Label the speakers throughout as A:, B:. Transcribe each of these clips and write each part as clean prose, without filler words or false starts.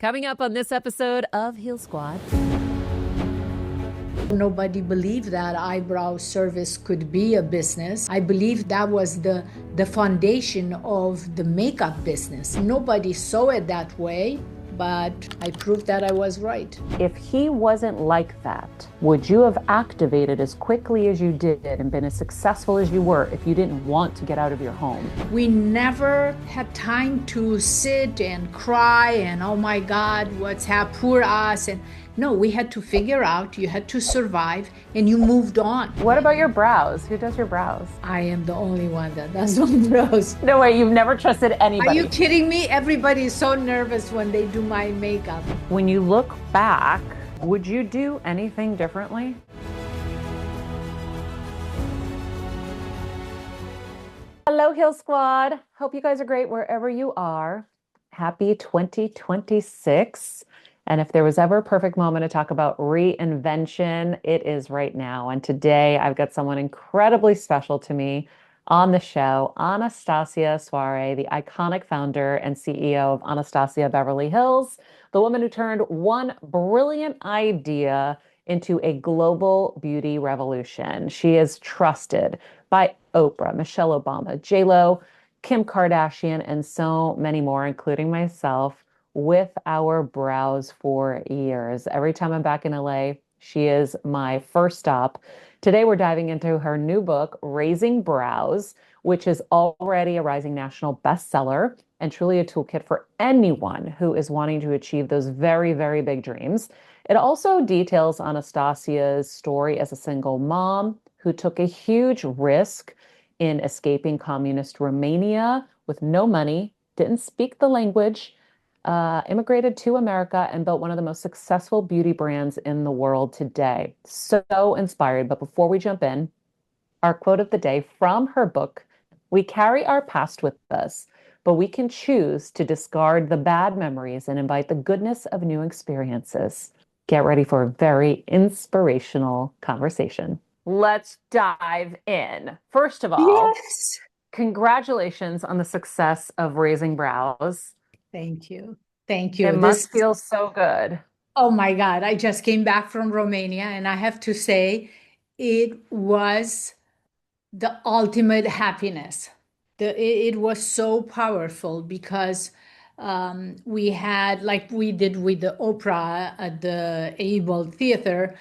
A: Coming up on this episode of Heal Squad.
B: Nobody believed that eyebrow service could be a business. I believe that was the foundation of the makeup business. Nobody saw it that way, but I proved that I was right.
A: If he wasn't like that, would you have activated as quickly as you did and been as successful as you were if you didn't want to get out of your home?
B: We never had time to sit and cry and, oh my God, what's happened, poor us. And no, we had to figure out, you had to survive, and you moved on.
A: What about your brows? Who does your brows?
B: I am the only one that does my brows.
A: No way, you've never trusted anybody.
B: Are you kidding me? Everybody is so nervous when they do my makeup.
A: When you look back, would you do anything differently? Hello, Heal Squad. Hope you guys are great wherever you are. Happy 2026. And if there was ever a perfect moment to talk about reinvention, it is right now. And today I've got someone incredibly special to me on the show, Anastasia Soare, the iconic founder and CEO of Anastasia Beverly Hills, the woman who turned one brilliant idea into a global beauty revolution. She is trusted by Oprah, Michelle Obama, J-Lo, Kim Kardashian, and so many more, including myself, with our brows for years. Every time I'm back in LA, she is my first stop. Today, we're diving into her new book, Raising Brows, which is already a rising national bestseller and truly a toolkit for anyone who is wanting to achieve those very, very big dreams. It also details Anastasia's story as a single mom who took a huge risk in escaping communist Romania with no money, didn't speak the language, immigrated to America and built one of the most successful beauty brands in the world today. So inspired. But before we jump in, our quote of the day from her book, "We carry our past with us, but we can choose to discard the bad memories and invite the goodness of new experiences." Get ready for a very inspirational conversation. Let's dive in. First of all,
B: Yes.
A: congratulations on the success of Raising Brows.
B: Thank you. Thank you.
A: It must feel so good.
B: Oh my God, I just came back from Romania and I have to say it was the ultimate happiness. It was so powerful because we had, like we did with the opera at the Able Theater,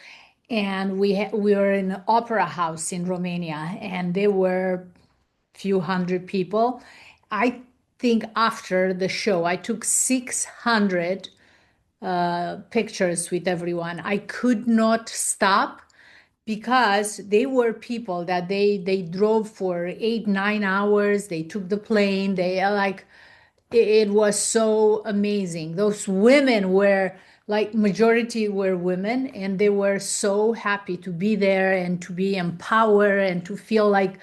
B: and we were in an opera house in Romania, and there were few hundred people. I think after the show, I took 600 pictures with everyone. I could not stop because they were people that they drove for 8, 9 hours. They took the plane. They are like, it was so amazing. Those women were like, majority were women, and they were so happy to be there and to be empowered and to feel like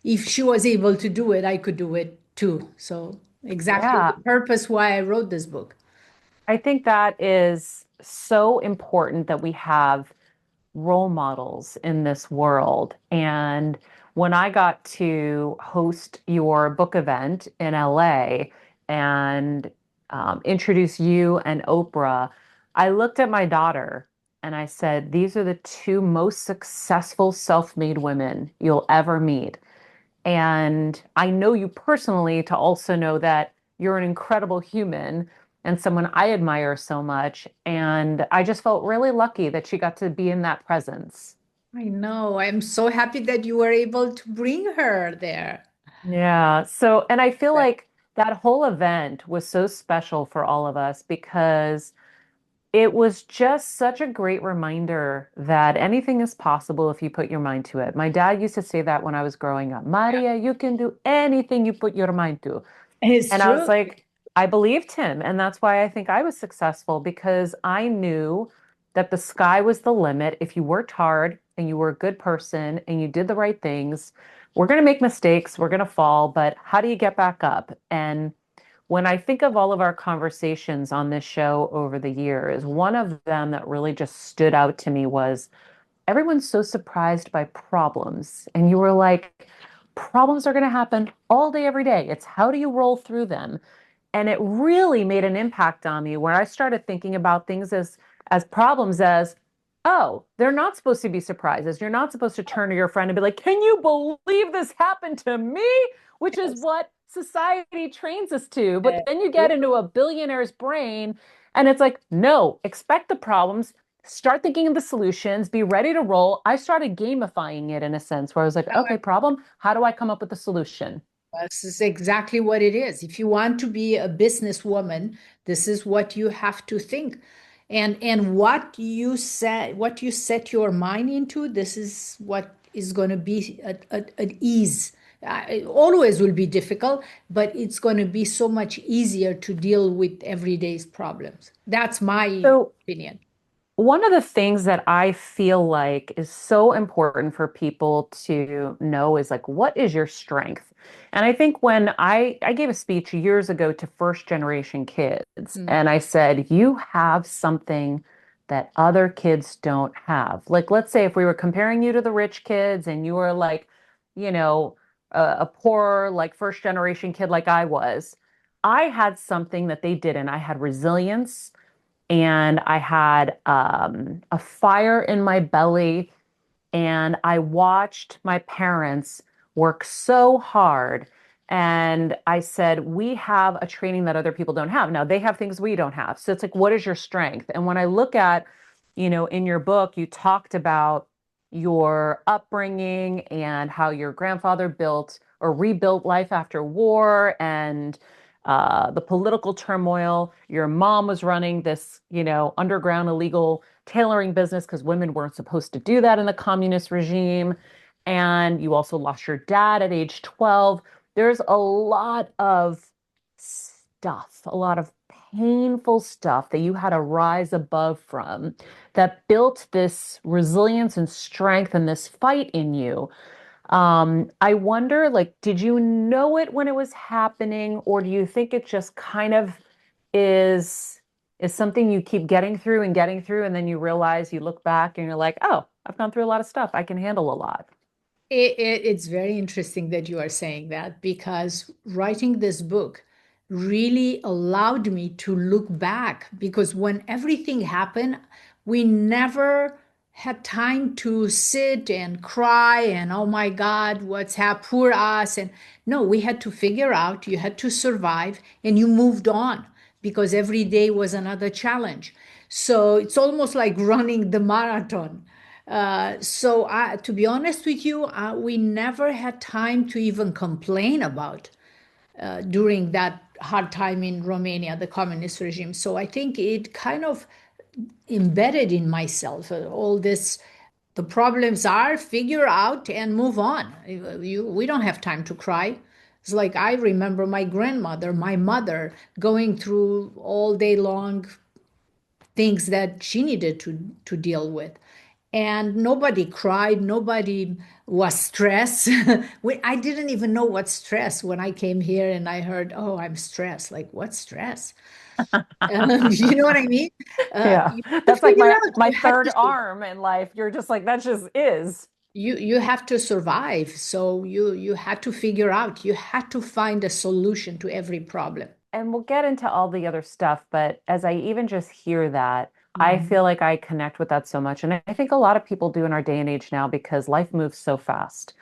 B: if she was able to do it, I could do it too. So exactly
A: Yeah,
B: the purpose why I wrote this book.
A: I think that is so important that we have role models in this world. And when I got to host your book event in LA and introduce you and Oprah, I looked at my daughter and I said, these are the two most successful self-made women you'll ever meet. And I know you personally to also know that you're an incredible human and someone I admire so much. And I just felt really lucky that she got to be in that presence.
B: I know. I'm so happy that you were able to bring her there.
A: Yeah. So, and I feel like that whole event was so special for all of us because it was just such a great reminder that anything is possible if you put your mind to it. My dad used to say that when I was growing up.
B: Yeah,
A: Maria, you can do anything you put your mind to.
B: it's
A: And I was
B: true.
A: like, I believed him. And that's why I think I was successful because I knew that the sky was the limit. If you worked hard and you were a good person and you did the right things, we're going to make mistakes, we're going to fall, but how do you get back up? And when I think of all of our conversations on this show over the years, one of them that really just stood out to me was everyone's so surprised by problems. And you were like, problems are going to happen all day, every day. It's how do you roll through them? And it really made an impact on me where I started thinking about things as problems as, oh, they're not supposed to be surprises. You're not supposed to turn to your friend and be like, can you believe this happened to me? Which is
B: Yes.
A: what society trains us to. But
B: Uh,
A: then you get into a billionaire's brain and it's like, no, expect the problems, start thinking of the solutions, be ready to roll. I started gamifying it in a sense where I was like, okay, problem, how do I come up with a solution?
B: This is exactly what it is. If you want to be a businesswoman, this is what you have to think. And what you set your mind into, this is what is going to be at ease. It always will be difficult, but it's going to be so much easier to deal with everyday's problems. That's my
A: So
B: opinion.
A: one of the things that I feel like is so important for people to know is like, what is your strength? And I think when I gave a speech years ago to first generation kids,
B: Mm.
A: and I said, you have something that other kids don't have. Like, let's say if we were comparing you to the rich kids and you were like, you know, a poor, like first generation kid like I was, I had something that they didn't. I had resilience and I had a fire in my belly, and I watched my parents work so hard. And I said, we have a training that other people don't have. Now they have things we don't have. So it's like, what is your strength? And when I look at, in your book, you talked about your upbringing and how your grandfather built or rebuilt life after war and the political turmoil. Your mom was running this, underground illegal tailoring business because women weren't supposed to do that in the communist regime. And you also lost your dad at age 12. There's a lot of stuff, a lot of painful stuff that you had to rise above from that built this resilience and strength and this fight in you. I wonder, like, did you know it when it was happening, or do you think it just kind of is is something you keep getting through, and then you realize you look back and you're like, oh, I've gone through a lot of stuff. I can handle a lot.
B: It's very interesting that you are saying that because writing this book really allowed me to look back because when everything happened, we never had time to sit and cry and oh my God, what's happened, poor us. And no, we had to figure out, you had to survive and you moved on because every day was another challenge. So it's almost like running the marathon. To be honest with you, we never had time to even complain about during that hard time in Romania, the communist regime. So I think it kind of embedded in myself all this. The problems are figure out and move on. We don't have time to cry. It's like I remember my grandmother, my mother going through all day long things that she needed to deal with and nobody cried, nobody was stressed. I didn't even know what stress when I came here and I heard, oh, I'm stressed. Like, what stress? You know what I mean?
A: Yeah,
B: You have to
A: that's like
B: figure
A: my
B: out.
A: my third arm in life. You're just like, that just is.
B: You have to survive. So you had to figure out. You had to find a solution to every problem.
A: And we'll get into all the other stuff, but as I even just hear that, I
B: Mhm.
A: feel like I connect with that so much. And I think a lot of people do in our day and age now because life moves so fast.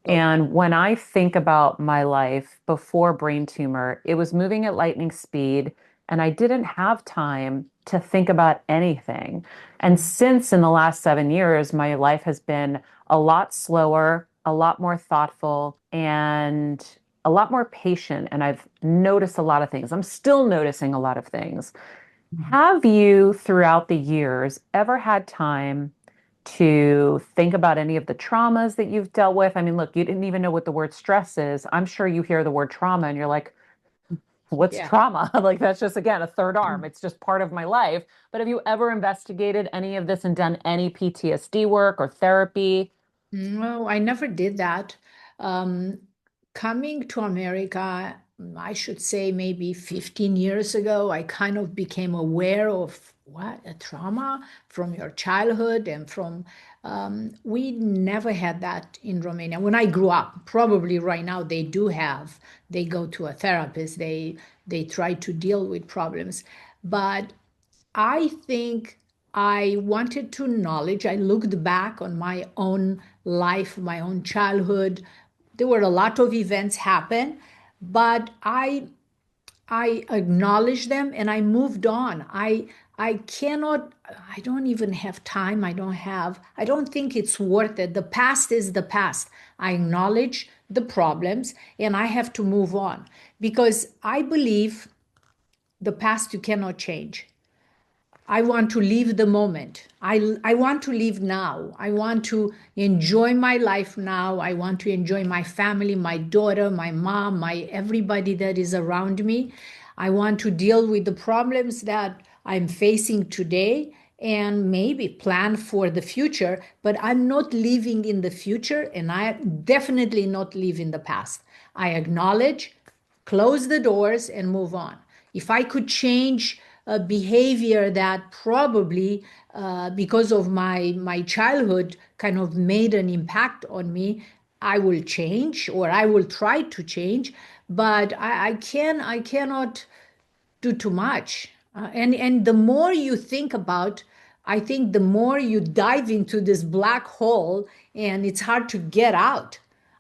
B: So
A: And when I think about my life before brain tumor, it was moving at lightning speed, and I didn't have time to think about anything. And since in the last 7 years, my life has been a lot slower, a lot more thoughtful, and a lot more patient. And I've noticed a lot of things. I'm still noticing a lot of things. Have you, throughout the years, ever had time to think about any of the traumas that you've dealt with? I mean, look, you didn't even know what the word stress is. I'm sure you hear the word trauma and you're like, what's
B: yeah.
A: trauma? Like, that's just, again, a third arm. It's just part of my life. But have you ever investigated any of this and done any PTSD work or therapy?
B: No, I never did that. Um, Coming to America, I should say maybe 15 years ago, I kind of became aware of what a trauma from your childhood and from, we never had that in Romania. When I grew up, probably right now they do have, they go to a therapist, they they try to deal with problems. But I think I wanted to knowledge. I looked back on my own life, my own childhood. There were a lot of events happen, but I acknowledged them and I moved on. I cannot, I don't even have time. I don't think it's worth it. The past is the past. I acknowledge the problems and I have to move on because I believe the past you cannot change. I want to live the moment. I want to live now. I want to enjoy my life now. I want to enjoy my family, my daughter, my mom, my everybody that is around me. I want to deal with the problems that I'm facing today and maybe plan for the future, but I'm not living in the future and I definitely not live in the past. I acknowledge, close the doors and move on. If I could change a behavior that probably because of my childhood kind of made an impact on me, I will change or I will try to change, but I cannot do too much. And the more you think about, I think the more you dive into this black hole and it's hard to get out.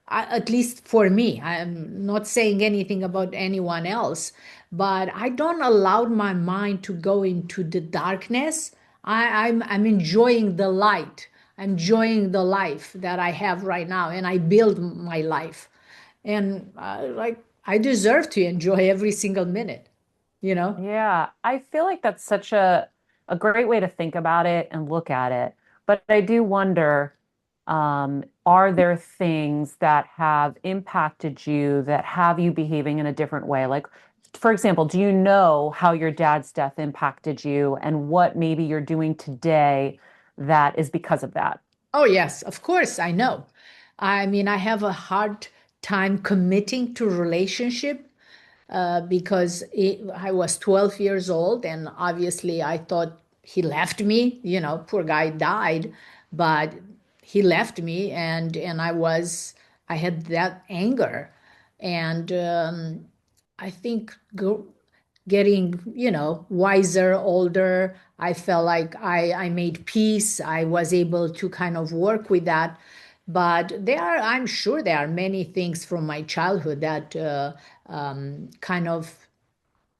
B: At least for me, I'm not saying anything about anyone else, but I don't allow my mind to go into the darkness. I'm enjoying the light. I'm enjoying the life that I have right now, and I build my life. And like I deserve to enjoy every single minute, you know?
A: Yeah, I feel like that's such a great way to think about it and look at it. But I do wonder, are there things that have impacted you that have you behaving in a different way? Like, for example, do you know how your dad's death impacted you and what maybe you're doing today that is because of that?
B: Oh, yes, of course, I know. I mean, I have a hard time committing to relationship because I was 12 years old, and obviously I thought he left me. You know, poor guy died, but he left me, and I had that anger, and I think getting, wiser, older, I felt like I made peace. I was able to kind of work with that. But I'm sure there are many things from my childhood that kind of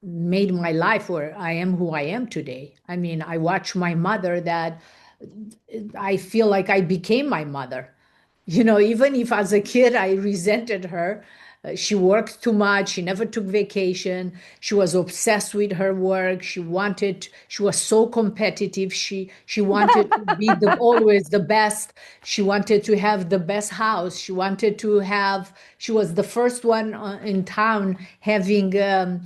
B: made my life where I am who I am today. I mean, I watch my mother that I feel like I became my mother. Even if as a kid I resented her, she worked too much. She never took vacation. She was obsessed with her work. She was so competitive. She wanted to be always the best. She wanted to have the best house. She was the first one in town having um,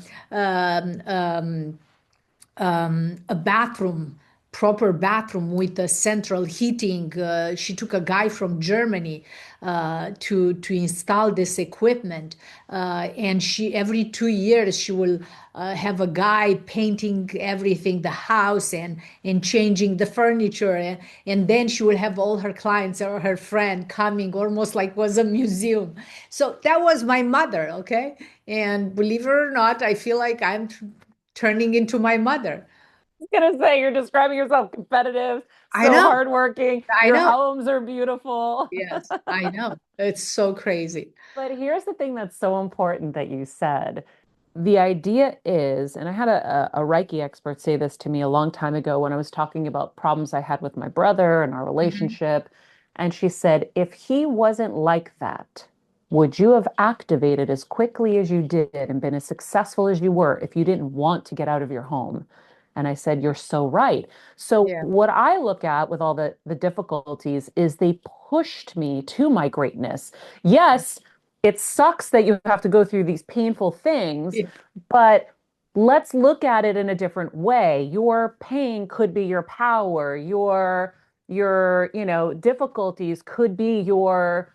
B: um, a bathroom, proper bathroom with a central heating. She took a guy from Germany to install this equipment, and she every 2 years she will have a guy painting everything, the house and changing the furniture, and then she will have all her clients or her friend coming, almost like was a museum. So that was my mother, okay? And believe it or not, I feel like I'm turning into my mother.
A: Gonna say you're describing yourself competitive,
B: I
A: so
B: know.
A: hardworking.
B: I
A: Your
B: know.
A: homes are beautiful.
B: Yes, I know. It's so crazy.
A: But here's the thing that's so important that you said. The idea is, and I had a Reiki expert say this to me a long time ago when I was talking about problems I had with my brother and our
B: Mhm.
A: relationship. And she said, if he wasn't like that, would you have activated as quickly as you did and been as successful as you were if you didn't want to get out of your home? And I said, you're so right. So
B: Yeah.
A: what I look at with all the difficulties is they pushed me to my greatness. Yes, it sucks that you have to go through these painful things,
B: Yeah.
A: but let's look at it in a different way. Your pain could be your power. Your difficulties could be your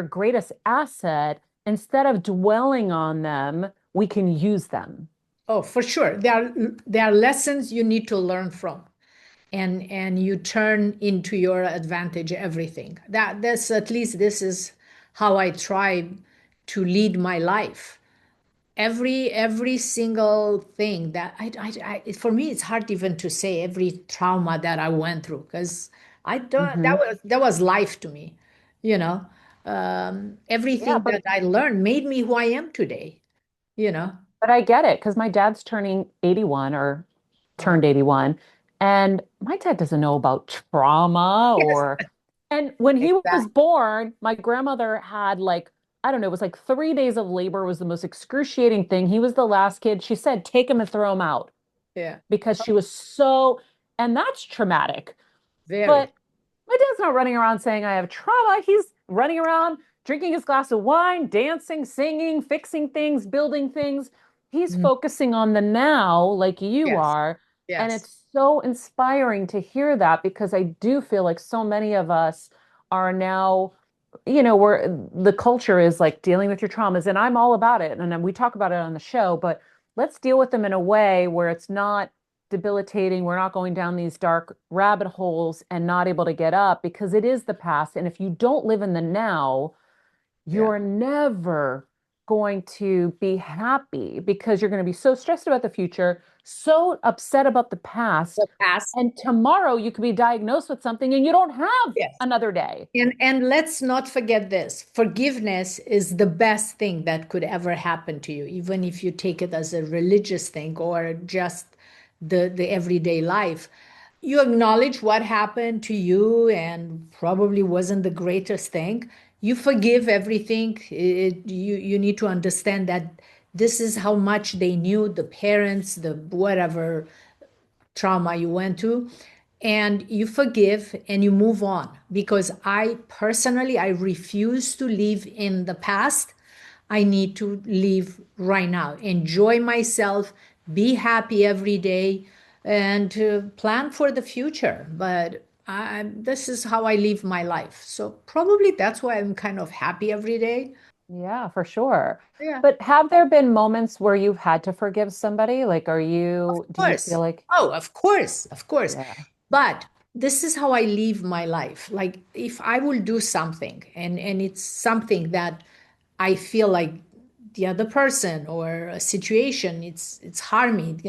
A: greatest asset. Instead of dwelling on them, we can use them.
B: Oh, for sure. There are lessons you need to learn from, and you turn into your advantage everything. That's at least this is how I try to lead my life. every single thing that for me it's hard even to say every trauma that I went through, because I don't
A: Hmm.
B: that was life to me, you know.
A: Yeah,
B: Everything that I learned made me who I am today, you know.
A: but I get it because my dad's turning 81 or
B: Oh,
A: turned 81, and my dad doesn't know about trauma
B: yes,
A: or. And when he was
B: exactly.
A: born, my grandmother had like, I don't know, it was like 3 days of labor was the most excruciating thing. He was the last kid. She said, take him and throw him out
B: Yeah,
A: because she was so, and that's traumatic.
B: very.
A: But my dad's not running around saying I have trauma. He's running around drinking his glass of wine, dancing, singing, fixing things, building things. He's
B: Mhm.
A: focusing on the now like you
B: Yes,
A: are. And
B: yes.
A: it's so inspiring to hear that because I do feel like so many of us are now, where the culture is like dealing with your traumas. And I'm all about it. And then we talk about it on the show, but let's deal with them in a way where it's not debilitating. We're not going down these dark rabbit holes and not able to get up because it is the past. And if you don't live in the now,
B: Yeah.
A: you're never going to be happy because you're going to be so stressed about the future, so upset about the past.
B: The past.
A: And tomorrow you could be diagnosed with something and you don't have
B: Yes.
A: another day.
B: And let's not forget this. Forgiveness is the best thing that could ever happen to you, even if you take it as a religious thing or just the everyday life. You acknowledge what happened to you and probably wasn't the greatest thing. You forgive everything. You need to understand that this is how much they knew, the parents, the whatever trauma you went to, and you forgive and you move on, because I personally, I refuse to live in the past. I need to live right now, enjoy myself, be happy every day, and to plan for the future. But this is how I live my life, so probably that's why I'm kind of happy every day.
A: Yeah, for sure.
B: Yeah.
A: But have there been moments where you've had to forgive somebody? Like,
B: Of
A: do you feel
B: course.
A: like,
B: Oh, of course, of course.
A: yeah,
B: But this is how I live my life. Like if I will do something and it's something that I feel like the other person or a situation it's harming,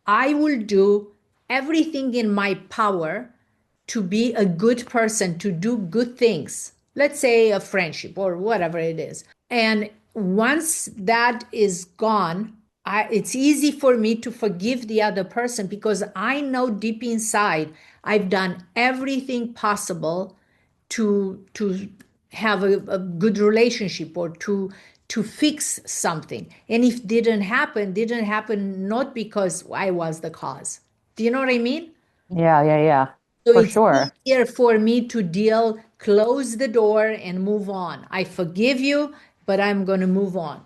B: I will do everything in my power to be a good person, to do good things. Let's say a friendship or whatever it is. And once that is gone, it's easy for me to forgive the other person because I know deep inside I've done everything possible to have a good relationship or to fix something. And if didn't happen not because I was the cause. Do you know what I mean?
A: yeah,
B: So
A: for
B: it's
A: sure.
B: easier for me to deal, close the door and move on. I forgive you, but I'm going to move on.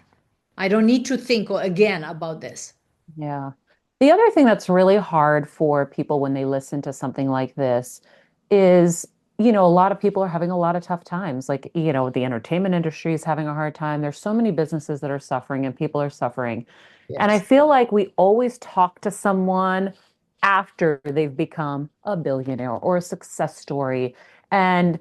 B: I don't need to think again about this.
A: Yeah. The other thing that's really hard for people when they listen to something like this is, a lot of people are having a lot of tough times. Like, the entertainment industry is having a hard time. There's so many businesses that are suffering and people are suffering. And I
B: Yes.
A: feel like we always talk to someone after they've become a billionaire or a success story. And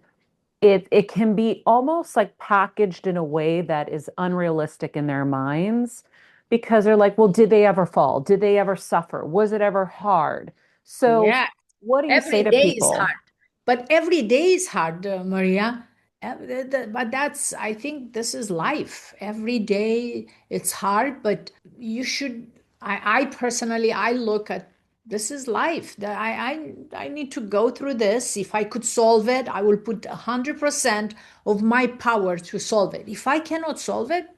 A: it can be almost like packaged in a way that is unrealistic in their minds because they're like, well, did they ever fall? Did they ever suffer? Was it ever hard? So
B: Yeah.
A: what do you say
B: Every
A: to
B: day is
A: people?
B: hard, but every day is hard, Maria. But that's, I think this is life. Every day it's hard, but you should, I personally, I look at this is life. I need to go through this. If I could solve it, I will put 100% of my power to solve it. If I cannot solve it,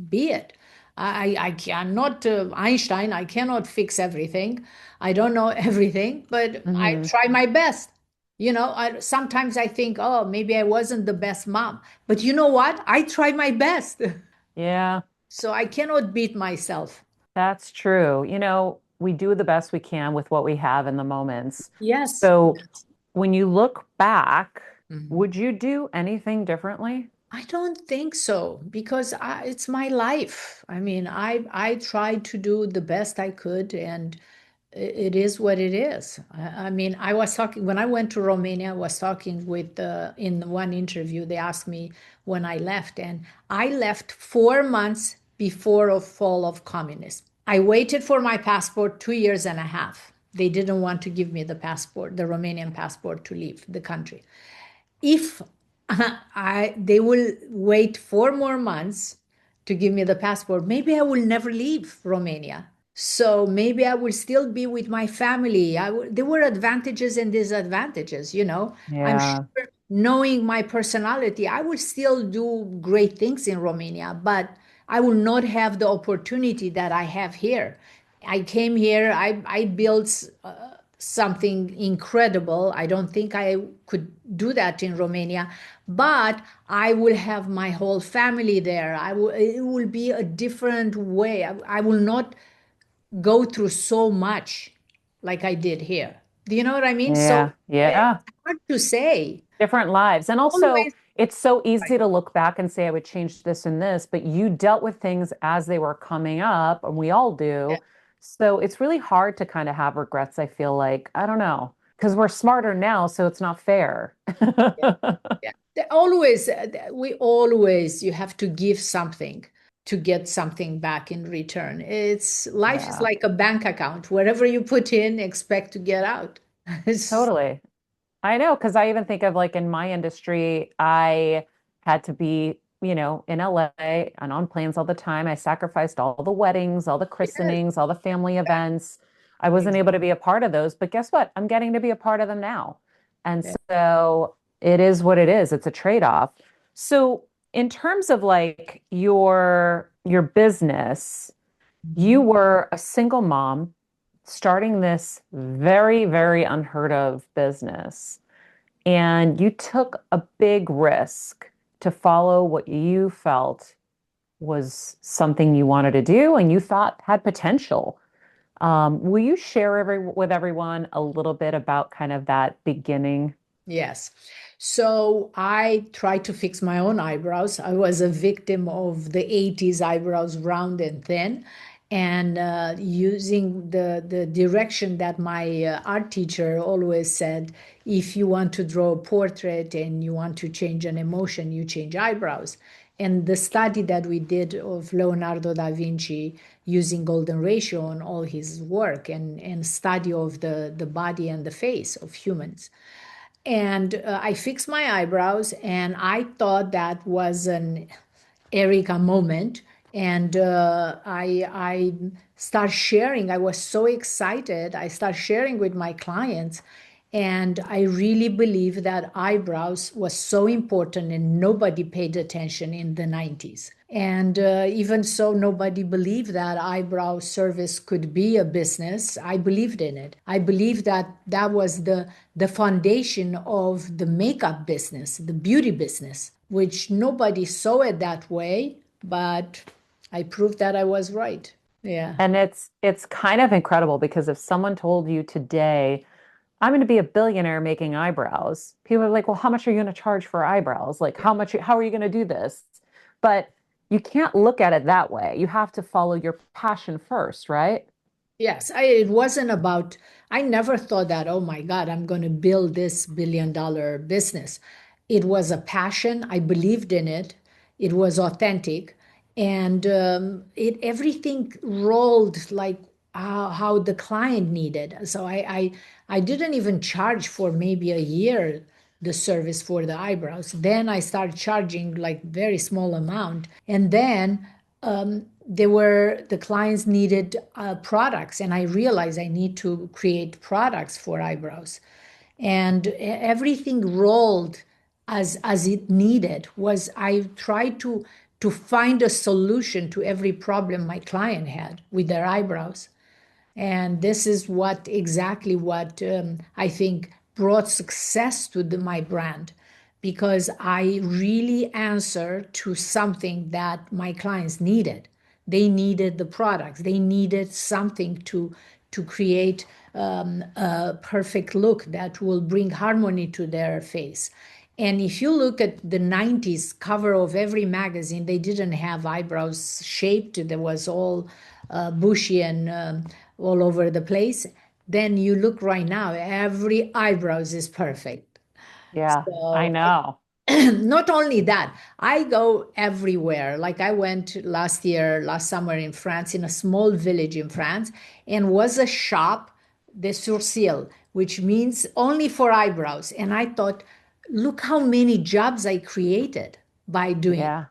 B: be it. I cannot, Einstein, I cannot fix everything. I don't know everything, but I
A: Hmm.
B: try my best. Sometimes I think, oh, maybe I wasn't the best mom. But you know what? I try my best.
A: Yeah,
B: So I cannot beat myself.
A: that's true. We do the best we can with what we have in the moments.
B: Yes.
A: So when you look back,
B: Mhm.
A: would you do anything differently?
B: I don't think so because it's my life. I mean, I tried to do the best I could, and it is what it is. I mean, I was talking when I went to Romania. I was talking with in one interview. They asked me when I left, and I left 4 months before the fall of communism. I waited for my passport 2 years and a half. They didn't want to give me the passport, the Romanian passport, to leave the country. If they will wait 4 more months to give me the passport, maybe I will never leave Romania. So maybe I will still be with my family. There were advantages and disadvantages, you know. I'm
A: Yeah.
B: sure, knowing my personality, I will still do great things in Romania, but I will not have the opportunity that I have here. I came here, I built something incredible. I don't think I could do that in Romania, but I will have my whole family there. It will be a different way. I will not go through so much like I did here. Do you know what I mean? So
A: Yeah. Yeah.
B: it's hard to say.
A: Different lives. And also,
B: Always.
A: it's so easy to look back and say, I would change this and this, but you dealt with things as they were coming up, and we all
B: Yeah,
A: do. So it's really hard to kind of have regrets, I feel like. I don't know, because we're smarter now, so it's not fair.
B: yeah, yeah. We always, you have to give something to get something back in return. Life is
A: Yeah,
B: like a bank account. Whatever you put in, expect to get out. It's-
A: totally. I know, because I even think of like in my industry, I had to be, in LA and on planes all the time. I sacrificed all the weddings, all the
B: yes,
A: christenings, all the family events. I wasn't able to
B: exactly.
A: be a part of those, but guess what? I'm getting to be a part of them now. And
B: Yeah.
A: so it is what it is. It's a trade-off. So in terms of like your business, you
B: Mhm.
A: were a single mom starting this very, very unheard of business. And you took a big risk to follow what you felt was something you wanted to do and you thought had potential. Will you share with everyone a little bit about kind of that beginning?
B: Yes. So I tried to fix my own eyebrows. I was a victim of the 80s eyebrows, round and thin. And using the direction that my art teacher always said, if you want to draw a portrait and you want to change an emotion, you change eyebrows. And the study that we did of Leonardo da Vinci using golden ratio on all his work and study of the body and the face of humans, and I fixed my eyebrows, and I thought that was an Erica moment. And I start sharing. I was so excited. I start sharing with my clients, and I really believe that eyebrows was so important, and nobody paid attention in the 90s. And even so, nobody believed that eyebrow service could be a business. I believed in it. I believed that that was the foundation of the makeup business, the beauty business, which nobody saw it that way, but I proved that I was right. Yeah.
A: And it's kind of incredible because if someone told you today, I'm going to be a billionaire making eyebrows, people are like, well, how much are you going to charge for eyebrows? Like, how are you going to do this? But you can't look at it that way. You have to follow your passion first, right?
B: Yes, it wasn't about, I never thought that, oh my God, I'm going to build this $1 billion business. It was a passion. I believed in it. It was authentic. And everything rolled like how the client needed. So I didn't even charge for maybe a year the service for the eyebrows. Then I started charging like very small amount. And then the clients needed products, and I realized I need to create products for eyebrows, and everything rolled as it needed. Was I tried to find a solution to every problem my client had with their eyebrows, and this is what exactly what I think brought success to my brand, because I really answer to something that my clients needed. They needed the products. They needed something to create a perfect look that will bring harmony to their face. And if you look at the 90s cover of every magazine, they didn't have eyebrows shaped. There was all bushy and all over the place. Then you look right now, every eyebrows is perfect.
A: Yeah, I
B: So
A: know.
B: Not only that, I go everywhere. Like I went last summer in France, in a small village in France, and was a shop, de sourcils, which means only for eyebrows. And I thought, look how many jobs I created by doing,
A: Yeah.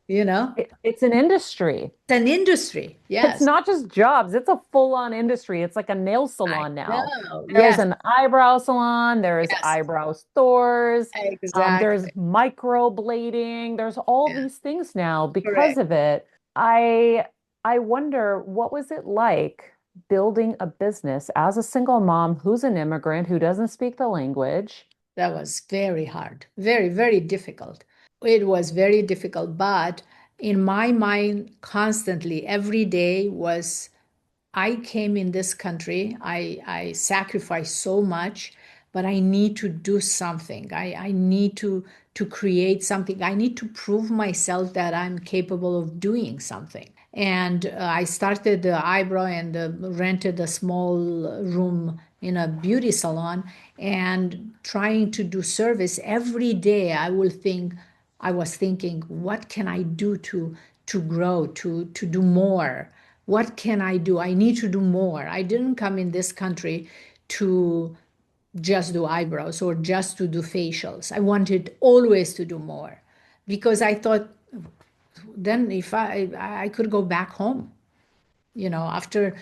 B: you know,
A: It's an industry.
B: it's an industry.
A: It's
B: Yes,
A: not just jobs, it's a full-on industry. It's like a nail
B: I
A: salon now.
B: know.
A: There's
B: Yes,
A: an eyebrow salon, there's
B: yes,
A: eyebrow stores, there's
B: exactly.
A: microblading, there's all
B: Yeah,
A: these things now because
B: correct.
A: of it. I wonder what was it like building a business as a single mom who's an immigrant who doesn't speak the language?
B: That was very hard, very, very difficult. It was very difficult, but in my mind, constantly, every day was I came in this country, I sacrificed so much, but I need to do something. I need to create something. I need to prove myself that I'm capable of doing something. And I started the eyebrow and rented a small room in a beauty salon and trying to do service every day. I was thinking, what can I do to grow, to do more? What can I do? I need to do more. I didn't come in this country to just do eyebrows or just to do facials. I wanted always to do more because I thought then if I could go back home, after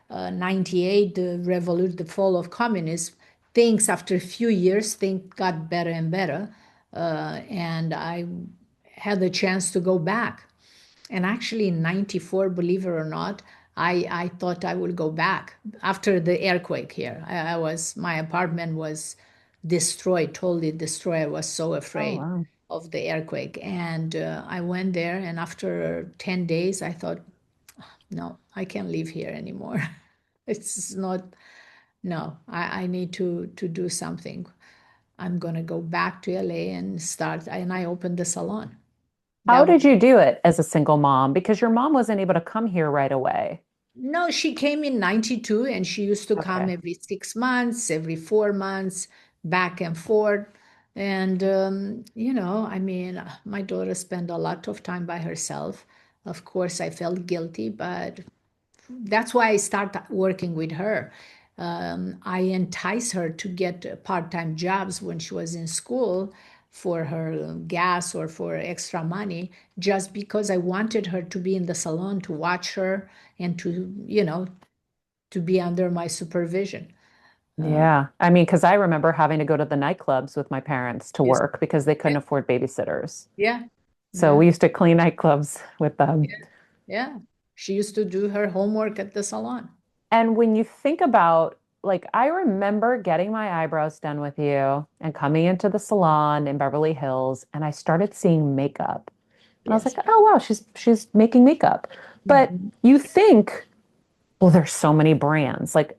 B: 98, the fall of communism, things after a few years things got better and better, and I had the chance to go back. And actually, in 94, believe it or not, I thought I would go back after the earthquake here. My apartment was destroyed, totally destroyed. I was so
A: Oh,
B: afraid
A: wow.
B: of the earthquake. And I went there, and after 10 days, I thought, no, I can't live here anymore. It's not, no, I need to do something. I'm going to go back to LA and start. And I opened the salon.
A: How
B: That was
A: did you do it as a single mom? Because your mom wasn't able to come here right away.
B: No, she came in 92 and she used to come
A: Okay.
B: every 6 months, every 4 months, back and forth. And, I mean, my daughter spent a lot of time by herself. Of course, I felt guilty, but that's why I started working with her. I enticed her to get part-time jobs when she was in school for her gas or for extra money, just because I wanted her to be in the salon to watch her and to be under my supervision. Uh,
A: Yeah. I mean, because I remember having to go to the nightclubs with my parents to
B: yes,
A: work because they
B: yeah,
A: couldn't afford babysitters.
B: yeah,
A: So
B: yeah,
A: we used to clean nightclubs with them.
B: yeah, yeah. She used to do her homework at the salon.
A: And when you think about, like, I remember getting my eyebrows done with you and coming into the salon in Beverly Hills, and I started seeing makeup. And I was like,
B: Yes.
A: oh wow, she's making makeup. But
B: Mhm.
A: you think, well, there's so many brands. Like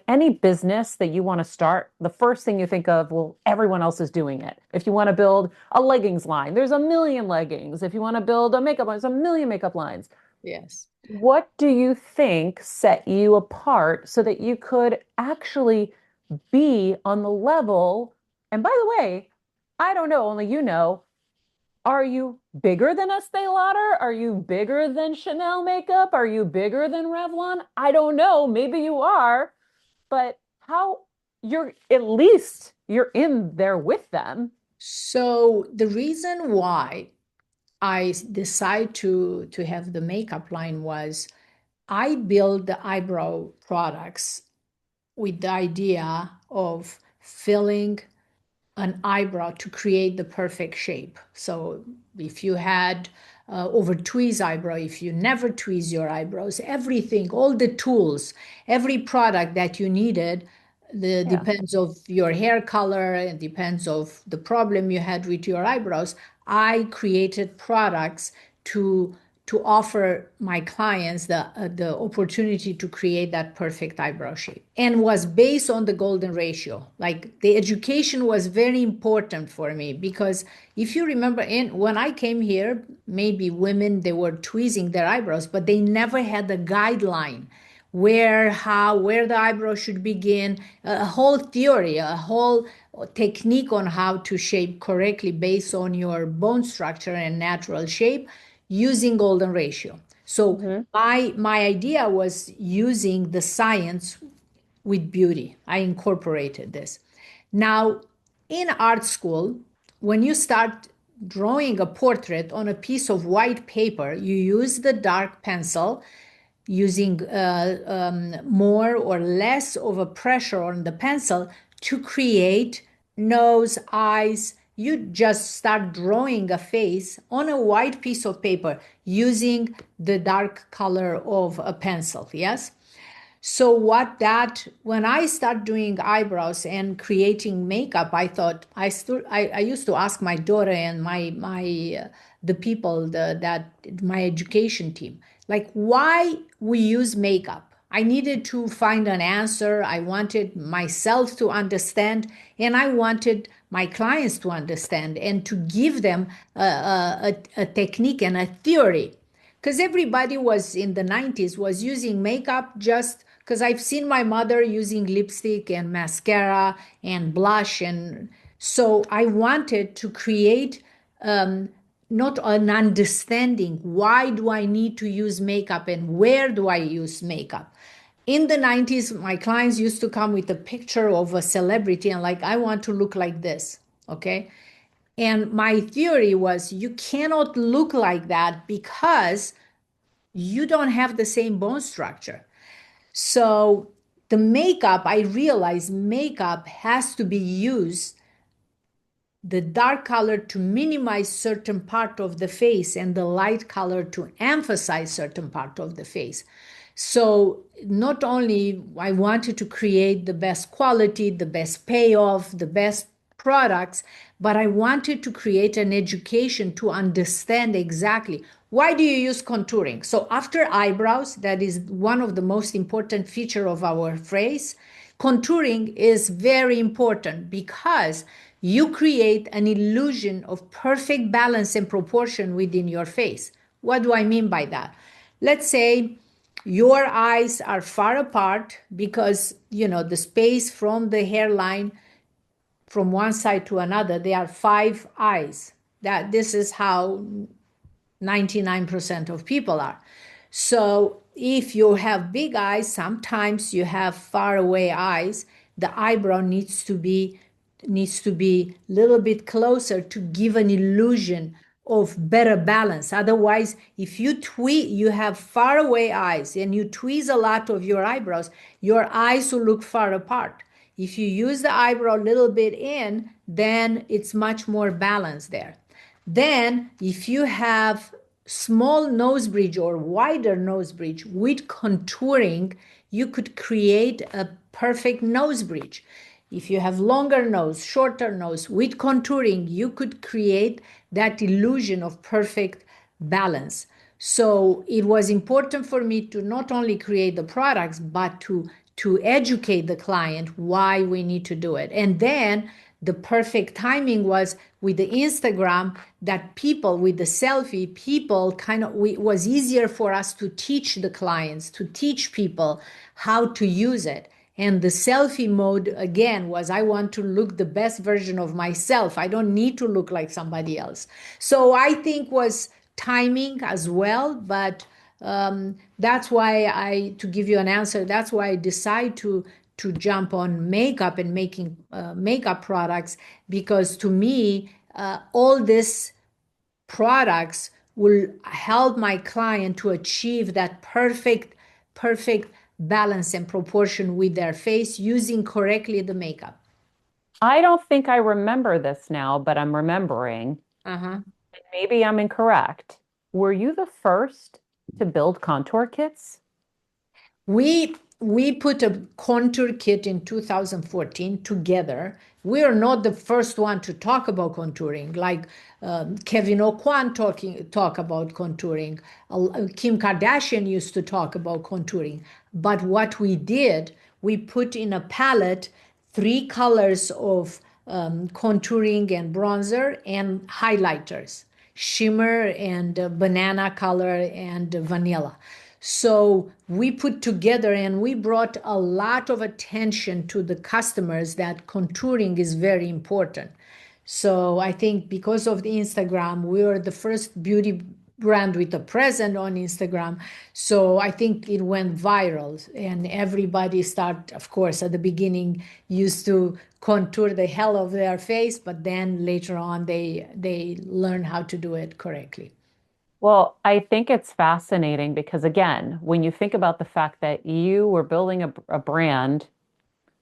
A: any business that you want to start, the first thing you think of, well, everyone else is doing it. If you want to build a leggings line, there's a million leggings. If you want to build a makeup line, there's a million makeup lines.
B: Yes.
A: What do you think set you apart so that you could actually be on the level? And by the way, I don't know, only you know, are you bigger than Estee Lauder? Are you bigger than Chanel makeup? Are you bigger than Revlon? I don't know. Maybe you are, but how you're at least you're in there with them.
B: So the reason why I decided to have the makeup line was I built the eyebrow products with the idea of filling an eyebrow to create the perfect shape. So if you had over tweeze eyebrow, if you never tweeze your eyebrows, everything, all the tools, every product that you needed, the
A: Yeah.
B: depends of your hair color and depends of the problem you had with your eyebrows. I created products to to offer my clients the opportunity to create that perfect eyebrow shape, and was based on the golden ratio. Like the education was very important for me, because if you remember, when I came here, maybe women, they were tweezing their eyebrows, but they never had a guideline where the eyebrow should begin, a whole theory, a whole technique on how to shape correctly based on your bone structure and natural shape using golden ratio. So
A: Hmm.
B: my idea was using the science with beauty. I incorporated this. Now, in art school, when you start drawing a portrait on a piece of white paper, you use the dark pencil using more or less of a pressure on the pencil to create nose, eyes. You just start drawing a face on a white piece of paper using the dark color of a pencil. Yes. So when I start doing eyebrows and creating makeup, I thought I used to ask my daughter and the people that my education team, like, why we use makeup. I needed to find an answer. I wanted myself to understand, and I wanted my clients to understand and to give them a technique and a theory, because everybody was in the 90s was using makeup just because I've seen my mother using lipstick and mascara and blush. And so I wanted to create not an understanding. Why do I need to use makeup and where do I use makeup? In the 90s, my clients used to come with a picture of a celebrity and like, I want to look like this. Okay. And my theory was you cannot look like that because you don't have the same bone structure. So the makeup, I realized makeup has to be used, the dark color to minimize certain part of the face and the light color to emphasize certain part of the face. So not only I wanted to create the best quality, the best payoff, the best products, but I wanted to create an education to understand exactly why do you use contouring. So after eyebrows, that is one of the most important feature of our face. Contouring is very important because you create an illusion of perfect balance and proportion within your face. What do I mean by that? Let's say your eyes are far apart because, the space from the hairline from one side to another, there are five eyes. This is how 99% of people are. So if you have big eyes, sometimes you have far away eyes, the eyebrow needs to be a little bit closer to give an illusion of better balance. Otherwise, if you have far away eyes and you tweeze a lot of your eyebrows, your eyes will look far apart. If you use the eyebrow a little bit in, then it's much more balanced there. Then, if you have small nose bridge or wider nose bridge with contouring, you could create a perfect nose bridge. If you have longer nose, shorter nose with contouring, you could create that illusion of perfect balance. So it was important for me to not only create the products, but to educate the client why we need to do it. And then the perfect timing was with the Instagram, that people with the selfie, people it was easier for us to teach the clients, to teach people how to use it. And the selfie mode, again, was I want to look the best version of myself. I don't need to look like somebody else. So I think was timing as well, but that's why to give you an answer, that's why I decide to jump on makeup and making makeup products, because to me, all these products will help my client to achieve that perfect balance and proportion with their face using correctly the makeup.
A: I don't think I remember this now, but I'm remembering.
B: Uh-huh.
A: Maybe I'm incorrect. Were you the first to build contour kits?
B: We put a contour kit in 2014 together. We are not the first one to talk about contouring, like Kevin O'Quan talk about contouring. Kim Kardashian used to talk about contouring. But what we did, we put in a palette 3 colors of contouring and bronzer and highlighters, shimmer and banana color and vanilla. So we put together and we brought a lot of attention to the customers that contouring is very important. So I think because of the Instagram, we were the first beauty brand with a present on Instagram. So I think it went viral and everybody start, of course, at the beginning used to contour the hell of their face, but then later on they learn how to do it correctly.
A: Well, I think it's fascinating because, again, when you think about the fact that you were building a brand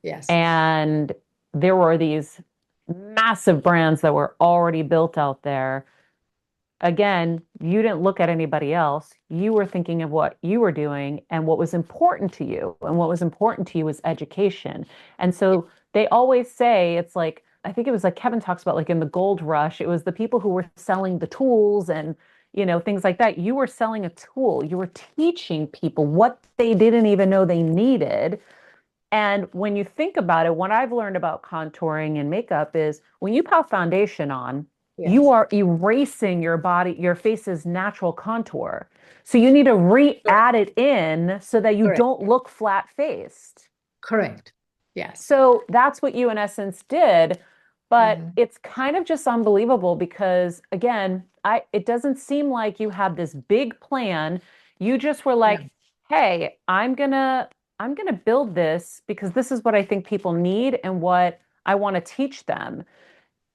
B: Yes.
A: and there were these massive brands that were already built out there, again, you didn't look at anybody else. You were thinking of what you were doing and what was important to you. And what was important to you was education. And so they always say it's like, I think it was like Kevin talks about, like in the gold rush, it was the people who were selling the tools and, things like that. You were selling a tool. You were teaching people what they didn't even know they needed. And when you think about it, what I've learned about contouring and makeup is when you put foundation on, you
B: Yes.
A: are erasing your body, your face's natural contour. So you need to
B: Correct.
A: re-add it in so that you
B: Correct.
A: don't look flat-faced.
B: Correct. Yes.
A: So that's what you, in essence, did. But
B: Mhm.
A: it's kind of just unbelievable because, again, it doesn't seem like you had this big plan. You just were
B: Yeah.
A: like, hey, I'm gonna build this because this is what I think people need and what I want to teach them.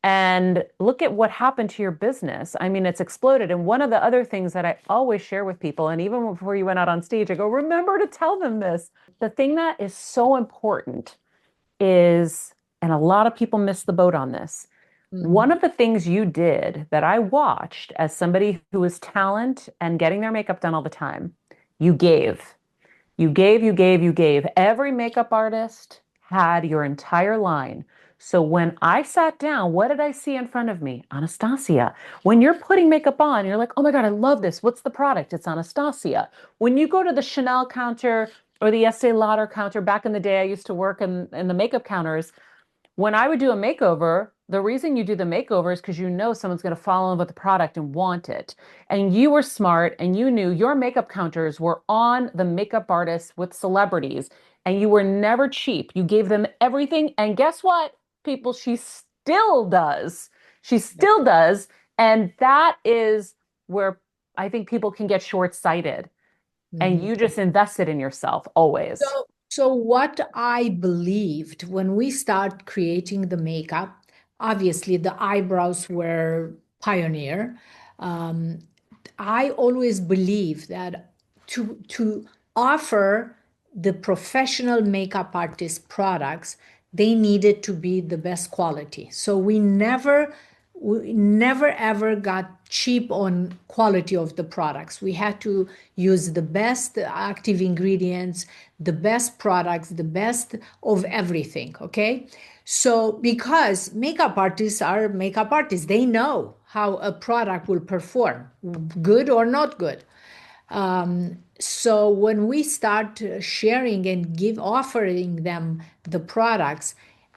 A: And look at what happened to your business. I mean, it's exploded. And one of the other things that I always share with people, and even before you went out on stage, I go, remember to tell them this. The thing that is so important is, and a lot of people miss the boat on this. One
B: Mhm.
A: of the things you did that I watched as somebody who was talent and getting their makeup done all the time, you gave. You gave, you gave, you gave. Every makeup artist had your entire line. So when I sat down, what did I see in front of me? Anastasia. When you're putting makeup on, you're like, oh my God, I love this. What's the product? It's Anastasia. When you go to the Chanel counter or the Estee Lauder counter, back in the day, I used to work in the makeup counters. When I would do a makeover, the reason you do the makeover is because you know someone's going to fall in love with the product and want it. And you were smart and you knew your makeup counters were on the makeup artists with celebrities and you were never cheap. You gave them everything. And guess what, people? She still does. She still does. And that is where I think people can get short-sighted. And
B: Mhm.
A: you just invested in yourself always.
B: So what I believed when we start creating the makeup, obviously the eyebrows were pioneer. Um, I always believe that to offer the professional makeup artist products, they needed to be the best quality. So we never ever got cheap on quality of the products. We had to use the best active ingredients, the best products, the best of everything. Okay. So because makeup artists are makeup artists, they know how a product will perform, good or not good. So when we start sharing and offering them the products,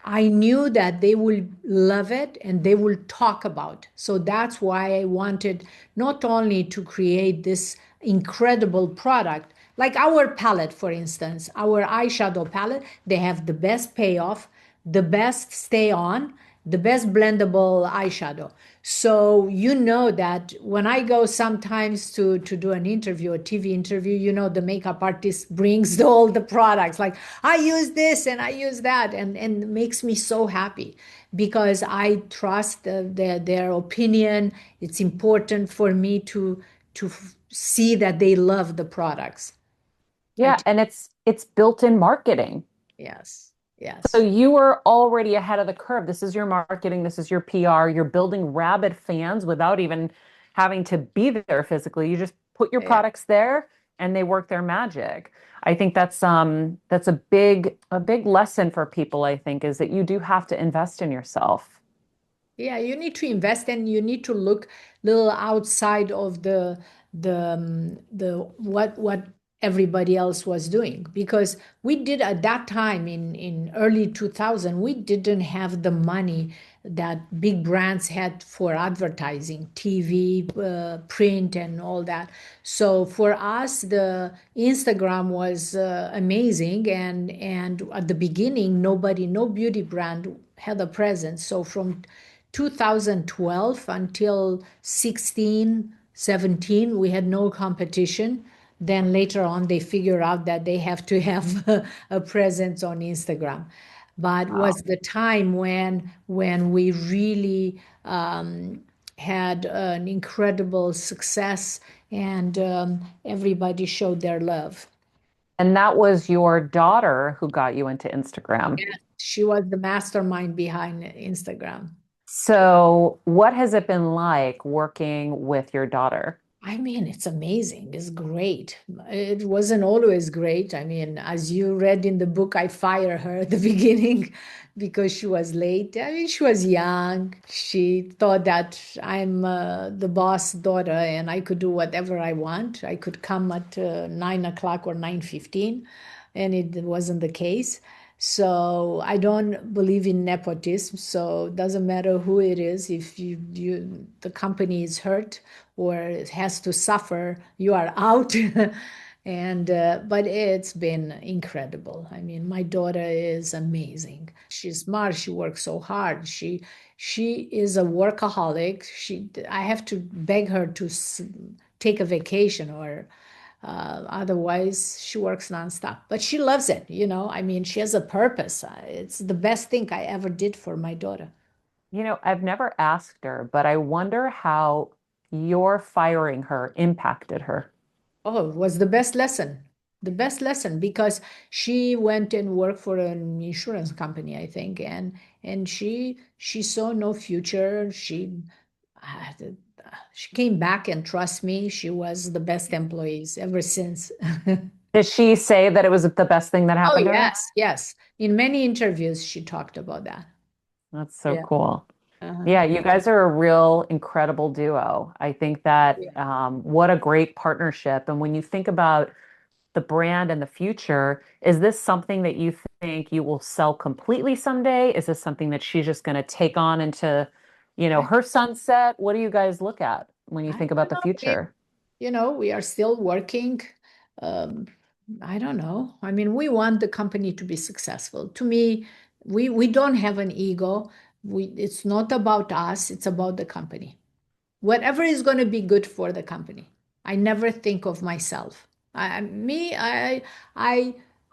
B: I knew that they will love it and they will talk about. So that's why I wanted not only to create this incredible product, like our palette, for instance, our eyeshadow palette, they have the best payoff, the best stay on, the best blendable eyeshadow. So you know that when I go sometimes to do an interview, a TV interview, the makeup artist brings all the products. Like I use this and I use that, and makes me so happy because I trust their opinion. It's important for me to see that they love the products. I
A: Yeah, and it's built-in marketing.
B: yes,
A: So
B: yes,
A: you were already ahead of the curve. This is your marketing, this is your PR. You're building rabid fans without even having to be there physically. You just put your
B: yeah.
A: products there and they work their magic. I think that's a big lesson for people, I think, is that you do have to invest in yourself.
B: Yeah, you need to invest and you need to look little outside of the what everybody else was doing, because we did at that time in early 2000, we didn't have the money that big brands had for advertising, TV, print, and all that. So for us, the Instagram was amazing, and at the beginning, no beauty brand had a presence. So from 2012 until 16, 17, we had no competition. Then later on, they figure out that they have to have a presence on Instagram. But
A: Wow.
B: was the time when we really had an incredible success, and everybody showed their love.
A: And that was your daughter who got you into Instagram.
B: Yeah, she was the mastermind behind Instagram.
A: So, what has it been like working with your daughter?
B: I mean, it's amazing. It's great. It wasn't always great. I mean, as you read in the book, I fired her at the beginning because she was late. I mean, she was young. She thought that I'm the boss daughter and I could do whatever I want. I could come at 9 o'clock or 9:15, and it wasn't the case. So I don't believe in nepotism. So it doesn't matter who it is. If the company is hurt or it has to suffer, you are out. And but it's been incredible. I mean, my daughter is amazing. She's smart. She works so hard. She is a workaholic. I have to beg her to take a vacation, or otherwise she works nonstop. But she loves it. I mean, she has a purpose. It's the best thing I ever did for my daughter.
A: I've never asked her, but I wonder how your firing her impacted her.
B: Oh, it was the best lesson. The best lesson, because she went and worked for an insurance company, I think, and she saw no future. Uh, she came back, and trust me, she was the best employees ever since.
A: Did she say that it was the best thing that
B: Oh,
A: happened to her?
B: yes, yes. In many interviews, she talked about that.
A: That's so
B: Yeah.
A: cool.
B: Uh-huh.
A: Yeah, you guys are a real incredible duo. I think that
B: Yeah.
A: what a great partnership. And when you think about the brand and the future, is this something that you think you will sell completely someday? Is this something that she's just going to take on into,
B: I,
A: her sunset? What do you guys look at when you
B: I
A: think
B: don't
A: about the
B: know.
A: future?
B: We are still working. Um, I don't know. I mean, we want the company to be successful. To me, we don't have an ego. It's not about us, it's about the company. Whatever is going to be good for the company. I never think of myself. I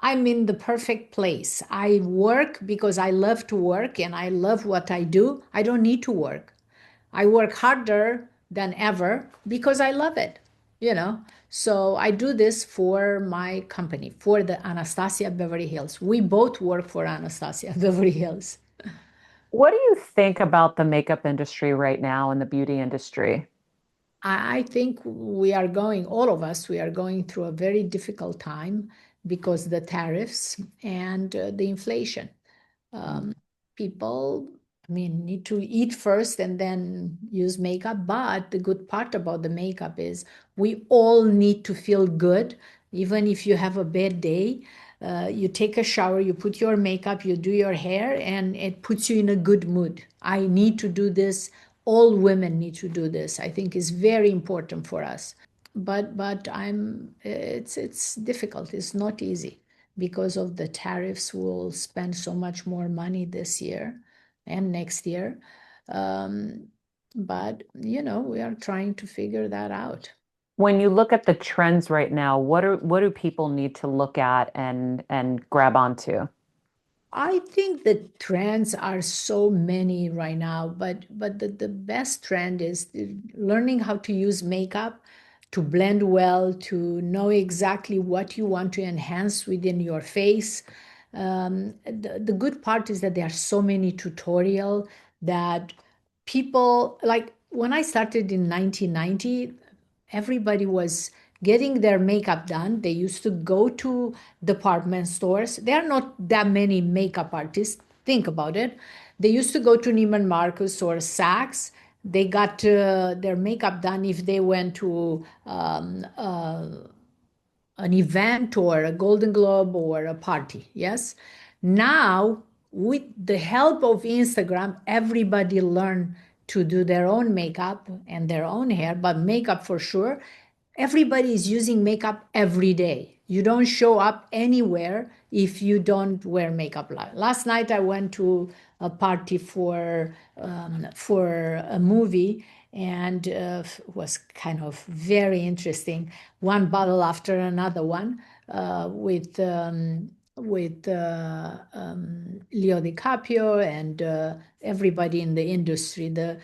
B: I'm in the perfect place. I work because I love to work and I love what I do. I don't need to work. I work harder than ever because I love it, you know. So I do this for my company, for the Anastasia Beverly Hills. We both work for Anastasia Beverly Hills.
A: What do you think about the makeup industry right now and the beauty industry?
B: I think all of us, we are going through a very difficult time because the tariffs and the inflation.
A: Mm.
B: Um, People, I mean, need to eat first and then use makeup. But the good part about the makeup is we all need to feel good, even if you have a bad day. You take a shower, you put your makeup, you do your hair, and it puts you in a good mood. I need to do this. All women need to do this. I think is very important for us. But it's difficult. It's not easy because of the tariffs. We'll spend so much more money this year and next year. Um, but we are trying to figure that out.
A: When you look at the trends right now, what do people need to look at and grab onto?
B: I think the trends are so many right now, but the best trend is learning how to use makeup to blend well, to know exactly what you want to enhance within your face. The good part is that there are so many tutorial that people like when I started in 1990, everybody was getting their makeup done. They used to go to department stores. There are not that many makeup artists. Think about it. They used to go to Neiman Marcus or Saks. They got their makeup done if they went to an event or a Golden Globe or a party. Yes. Now, with the help of Instagram, everybody learn to do their own makeup and their own hair, but makeup for sure. Everybody is using makeup every day. You don't show up anywhere if you don't wear makeup. Last night I went to a party for a movie, and was kind of very interesting. One bottle after another one, with Leo DiCaprio and everybody in the industry. The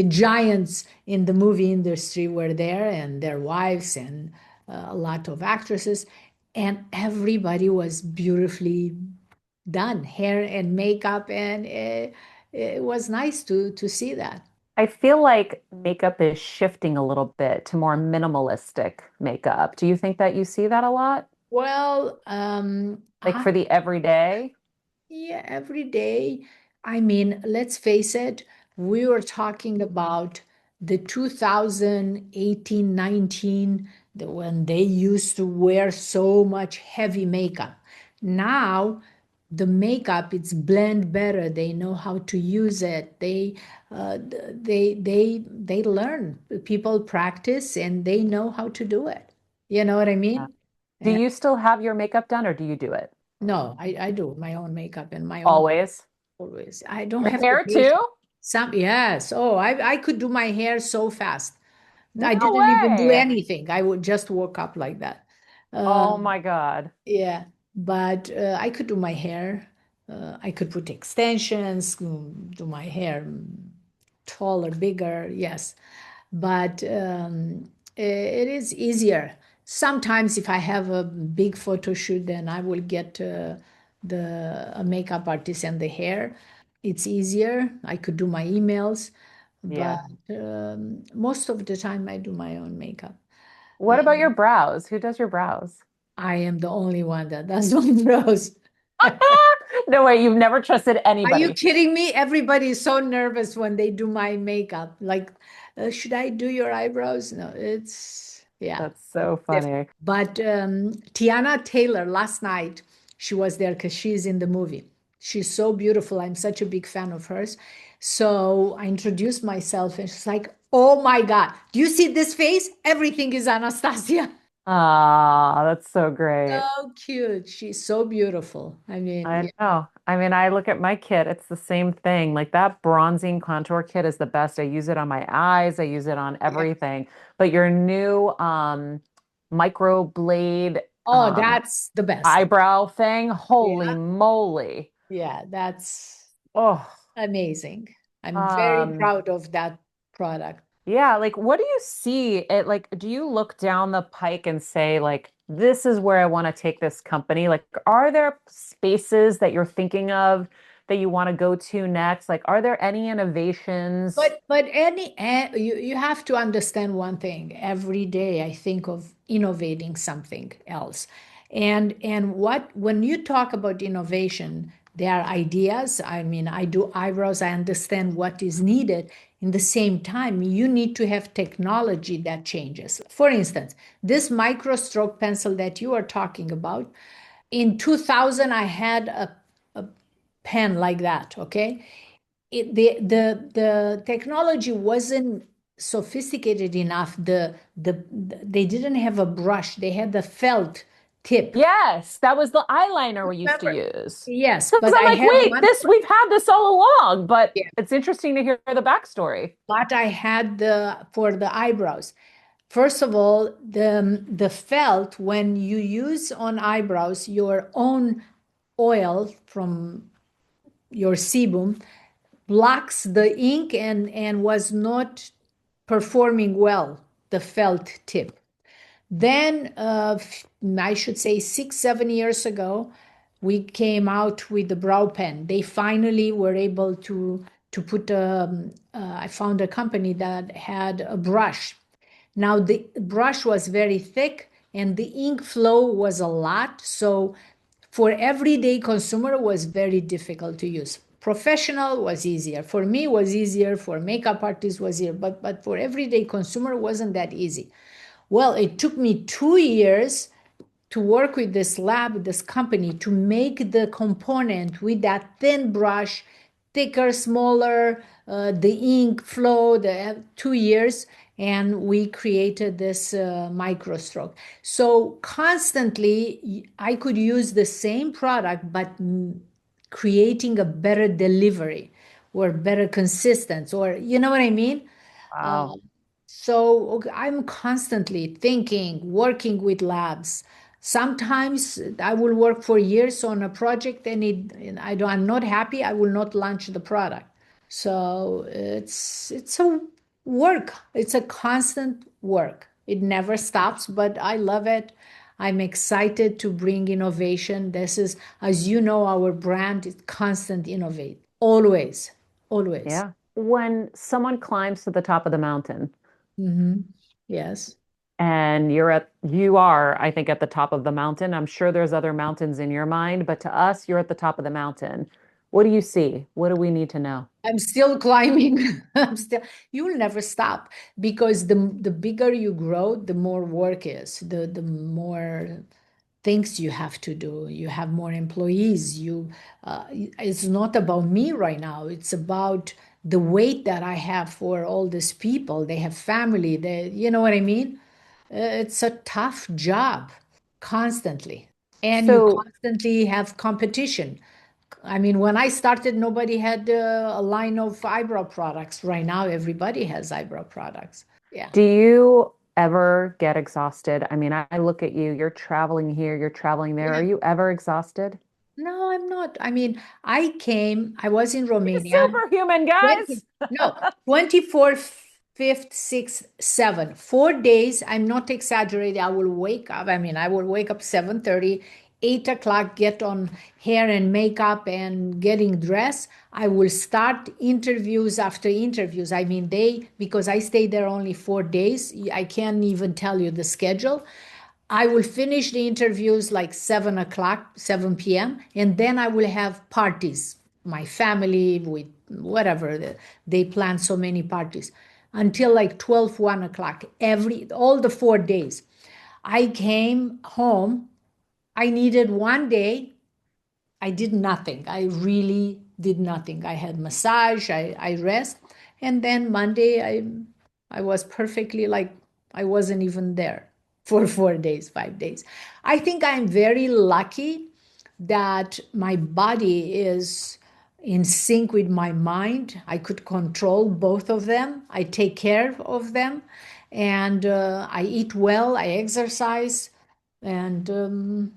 B: giants in the movie industry were there, and their wives, and a lot of actresses, and everybody was beautifully done, hair and makeup, and it was nice to see that.
A: I feel like makeup is shifting a little bit to more minimalistic makeup. Do you think that you see that a lot?
B: Well,
A: Like for the everyday?
B: yeah, every day. I mean, let's face it, we were talking about the 2018, 19, when they used to wear so much heavy makeup. Now, the makeup, it's blend better. They know how to use it. They learn. People practice and they know how to do it. You know what I
A: Yeah.
B: mean?
A: Do you still have your makeup done or do you do it?
B: No, I do my own makeup and my own
A: Always.
B: always. I don't
A: Your
B: have the
A: hair too?
B: patience. Yes. Oh, I could do my hair so fast. I
A: No
B: didn't even do
A: way.
B: anything. I would just woke up like that.
A: Oh
B: Um,
A: my God.
B: yeah, but I could do my hair. I could put extensions, do my hair taller, bigger. Yes, but it is easier. Sometimes, if I have a big photo shoot, then I will get the a makeup artist and the hair. It's easier. I could do my emails, but
A: Yeah.
B: most of the time I do my own makeup.
A: What about your brows? Who does your brows?
B: I am the only one that does my brows.
A: No way, you've never trusted
B: Are you
A: anybody.
B: kidding me? Everybody is so nervous when they do my makeup. Like, should I do your eyebrows? No, yeah.
A: That's so
B: Different.
A: funny.
B: But Tiana Taylor last night, she was there because she's in the movie. She's so beautiful. I'm such a big fan of hers. So I introduced myself, and she's like, "Oh my God, do you see this face? Everything is Anastasia."
A: Ah, that's so great.
B: So cute. She's so beautiful. I mean,
A: I
B: yeah,
A: know. I mean, I look at my kit, it's the same thing. Like that bronzing contour kit is the best. I use it on my eyes, I use it on
B: yeah.
A: everything. But your new microblade
B: Oh, that's the best.
A: eyebrow thing, holy
B: Yeah,
A: moly.
B: yeah, that's
A: Oh,
B: amazing. I'm very
A: um,
B: proud of that product.
A: yeah, like what do you see it like do you look down the pike and say like this is where I want to take this company? Like are there spaces that you're thinking of that you want to go to next? Like are there any innovations?
B: But you have to understand one thing. Every day I think of innovating something else. And what when you talk about innovation, there are ideas. I mean, I do eyebrows, I understand what is needed. In the same time, you need to have technology that changes. For instance, this micro stroke pencil that you are talking about, in 2000, I had a pen like that, okay? The technology wasn't sophisticated enough. They didn't have a brush. They had the felt tip.
A: Yes, that was the eyeliner we used to
B: Remember?
A: use.
B: Yes,
A: Because
B: but
A: I'm
B: I
A: like,
B: have
A: wait,
B: one.
A: this we've had this all along, but
B: Yeah,
A: it's interesting to hear the backstory.
B: but I had the for the eyebrows. First of all, the felt when you use on eyebrows your own oil from your sebum blocks the ink and was not performing well, the felt tip. Then, I should say 6, 7 years ago, we came out with the brow pen. They finally were able to put. I found a company that had a brush. Now the brush was very thick and the ink flow was a lot. So for everyday consumer was very difficult to use. Professional was easier. For me was easier. For makeup artists was easier. But for everyday consumer wasn't that easy. Well, it took me 2 years to work with this lab, this company, to make the component with that thin brush, thicker, smaller, the ink flow, the 2 years, and we created this microstroke. So constantly, I could use the same product, but creating a better delivery or better consistence, or you know what I mean?
A: Wow.
B: Uh, so okay, I'm constantly thinking, working with labs. Sometimes I will work for years on a project and I'm not happy. I will not launch the product. So it's a work. It's a constant work. It never stops, but I love it. I'm excited to bring innovation. This is, as you know, our brand is constant innovate. Always, always.
A: Yeah. When someone climbs to the top of the mountain
B: Hmm. Yes.
A: and you are, I think, at the top of the mountain. I'm sure there's other mountains in your mind, but to us, you're at the top of the mountain. What do you see? What do we need to know?
B: I'm still climbing. I'm still, you will never stop because the bigger you grow, the more work is, the more things you have to do. You have more employees. It's not about me right now. It's about the weight that I have for all these people. They have family. You know what I mean? It's a tough job constantly. And you
A: So,
B: constantly have competition. I mean, when I started, nobody had a line of eyebrow products. Right now, everybody has eyebrow products. Yeah.
A: do you ever get exhausted? I mean, I look at you, you're traveling here, you're traveling there.
B: Yeah.
A: Are you ever exhausted?
B: No, I'm not. I mean, I was in Romania.
A: Superhuman,
B: 20,
A: guys.
B: no, 24, 5th, 6th, 7, 4 days. I'm not exaggerating. I will wake up. I mean, I will wake up 7:30, 8 o'clock, get on hair and makeup and getting dressed. I will start interviews after interviews. I mean, because I stayed there only 4 days, I can't even tell you the schedule. I will finish the interviews like 7 o'clock, 7 p.m., and then I will have parties. My family, with whatever, they plan so many parties until like 12, 1 o'clock, all the 4 days. I came home. I needed one day. I did nothing. I really did nothing. I had massage, I rest, and then Monday I was perfectly like I wasn't even there for 4 days, 5 days. I think I'm very lucky that my body is in sync with my mind. I could control both of them. I take care of them, and I eat well. I exercise, and I'm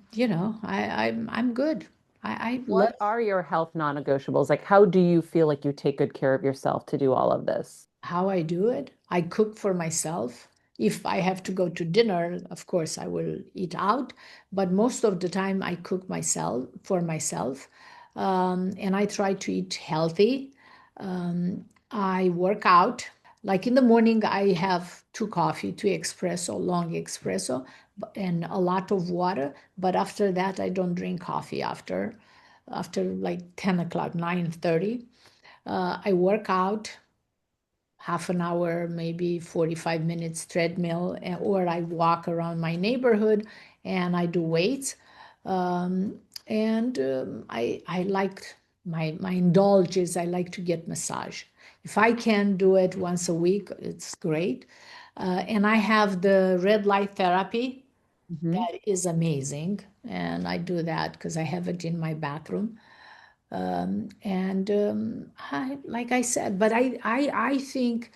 B: good. I love
A: What are your health non-negotiables? Like, how do you feel like you take good care of yourself to do all of this?
B: how I do it. I cook for myself. If I have to go to dinner, of course, I will eat out. But most of the time, I cook myself for myself, and I try to eat healthy. I work out. Like in the morning, I have two coffee, two espresso, long espresso, and a lot of water. But after that, I don't drink coffee after like 10 o'clock, 9:30. I work out half an hour, maybe 45 minutes treadmill, or I walk around my neighborhood and I do weights. I like my indulges. I like to get massage. If I can do it once a week, it's great. And I have the red light therapy
A: Mhm.
B: that is amazing, and I do that because I have it in my bathroom. Like I said, but I think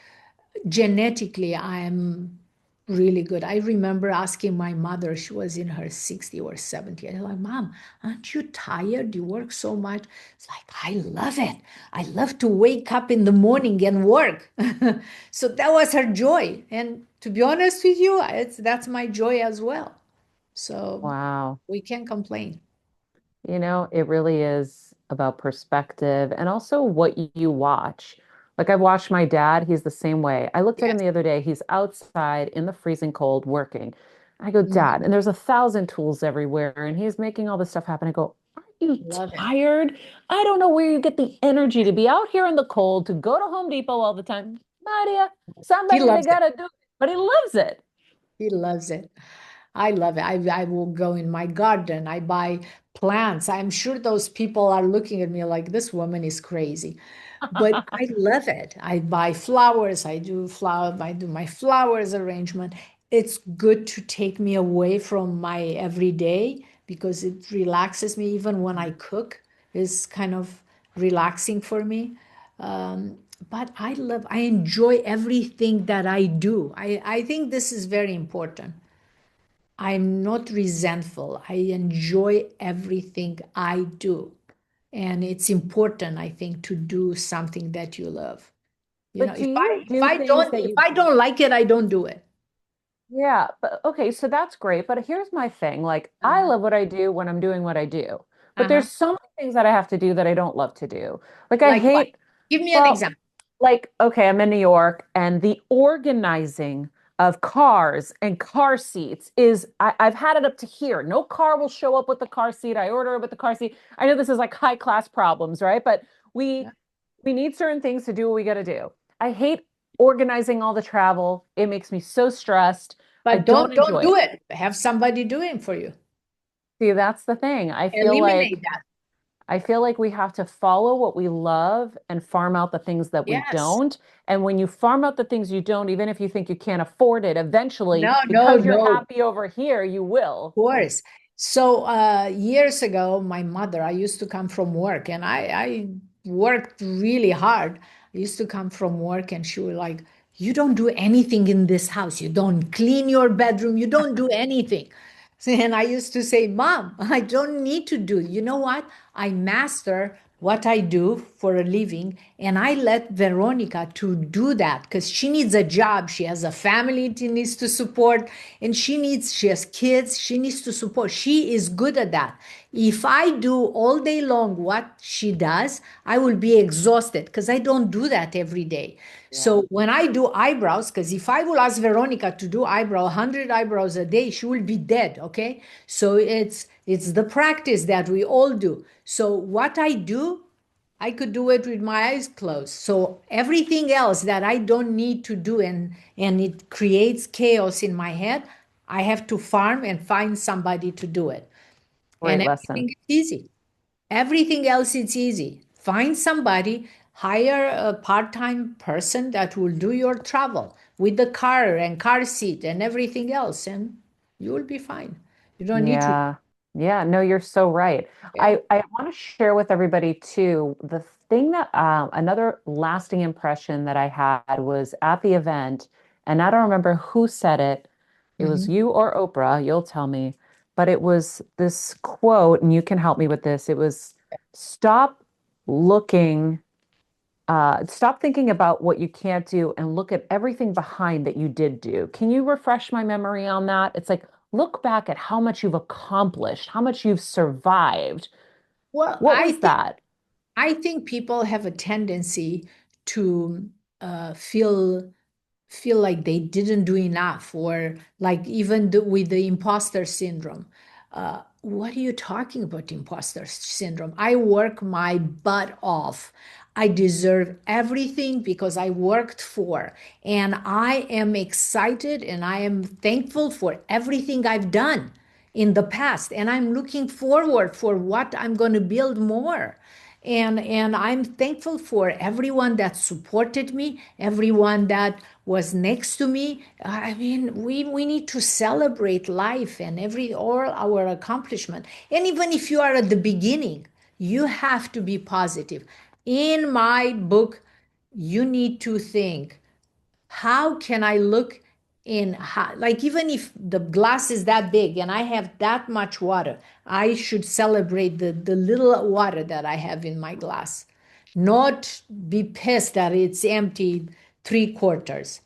B: genetically I'm really good. I remember asking my mother, she was in her 60 or 70. I was like, Mom, aren't you tired? You work so much. It's like, I love it. I love to wake up in the morning and work. So that was her joy. And to be honest with you, that's my joy as well. So
A: Wow.
B: we can't complain.
A: It really is about perspective and also what you watch. Like I've watched my dad, he's the same way. I looked at him
B: Yes.
A: the other day, he's outside in the freezing cold working. I go, Dad,
B: Mhm.
A: and there's 1,000 tools everywhere, and he's making all this stuff happen. I go, aren't you
B: Love it.
A: tired? I don't know where you get the energy to be out here in the cold, to go to Home Depot all the time. Maria,
B: He
A: somebody they
B: loves it.
A: gotta do it, but he loves it.
B: He loves it. I love it. I will go in my garden. I buy plants. I'm sure those people are looking at me like this woman is crazy, but I love it. I buy flowers. I do my flowers arrangement. It's good to take me away from my everyday because it relaxes me. Even when I cook, is kind of relaxing for me. Um, but I enjoy everything that I do. I think this is very important. I'm not resentful. I enjoy everything I do. And it's important, I think, to do something that you love. You know,
A: But do you do things that
B: if
A: you
B: I don't like it, I don't do it.
A: Yeah, but okay, so that's great. But here's my thing. Like, I
B: Uh-huh.
A: love what I do when I'm doing what I do. But
B: Uh-huh.
A: there's so many things that I have to do that I don't love to do. Like, I
B: Like what?
A: hate,
B: Give me an
A: well,
B: example.
A: like, okay, I'm in New York and the organizing of cars and car seats is, I've had it up to here. No car will show up with the car seat. I order it with the car seat. I know this is like high class problems, right? But we
B: Yeah.
A: we need certain things to do what we got to do. I hate organizing all the travel. It makes me so stressed. I
B: But
A: don't
B: don't
A: enjoy
B: do
A: it.
B: it. Have somebody doing for you.
A: See, that's the thing.
B: Eliminate that.
A: I feel like we have to follow what we love and farm out the things that we
B: Yes.
A: don't. And when you farm out the things you don't, even if you think you can't afford it, eventually,
B: No, no,
A: because you're
B: no.
A: happy over here, you will.
B: Course. So years ago, my mother, I used to come from work and I worked really hard. I used to come from work and she was like, you don't do anything in this house. You don't clean your bedroom. You don't do anything. And I used to say, Mom, I don't need to do. You know what? I master what I do for a living, and I let Veronica to do that because she needs a job. She has a family she needs to support, and she has kids she needs to support. She is good at that. If I do all day long what she does, I will be exhausted because I don't do that every day.
A: Yeah.
B: So when I do eyebrows, because if I will ask Veronica to do 100 eyebrows a day, she will be dead. Okay, so it's the practice that we all do. So what I do, I could do it with my eyes closed. So everything else that I don't need to do and it creates chaos in my head, I have to farm and find somebody to do it. And
A: Great lesson.
B: everything is easy. Everything else is easy. Find somebody, hire a part-time person that will do your travel with the car and car seat and everything else, and you will be fine. You don't need to.
A: Yeah. Yeah. No, you're so right.
B: Yeah.
A: I want to share with everybody too, the thing that another lasting impression that I had was at the event, and I don't remember who said it. It was
B: Mhm.
A: you or Oprah, you'll tell me, but it was this quote, and you can help me with this. It was stop looking stop thinking about what you can't do and look at everything behind that you did do. Can you refresh my memory on that? It's like, look back at how much you've accomplished, how much you've survived.
B: Well,
A: What was that?
B: I think people have a tendency to feel like they didn't do enough, or like even with the imposter syndrome. What are you talking about, imposter syndrome? I work my butt off. I deserve everything because I worked for, and I am excited and I am thankful for everything I've done in the past, and I'm looking forward for what I'm going to build more. And I'm thankful for everyone that supported me, everyone that was next to me. I mean, we need to celebrate life and every all our accomplishment. And even if you are at the beginning, you have to be positive. In my book, you need to think, how can I look in how, like, even if the glass is that big and I have that much water, I should celebrate the little water that I have in my glass, not be pissed that it's empty three quarters.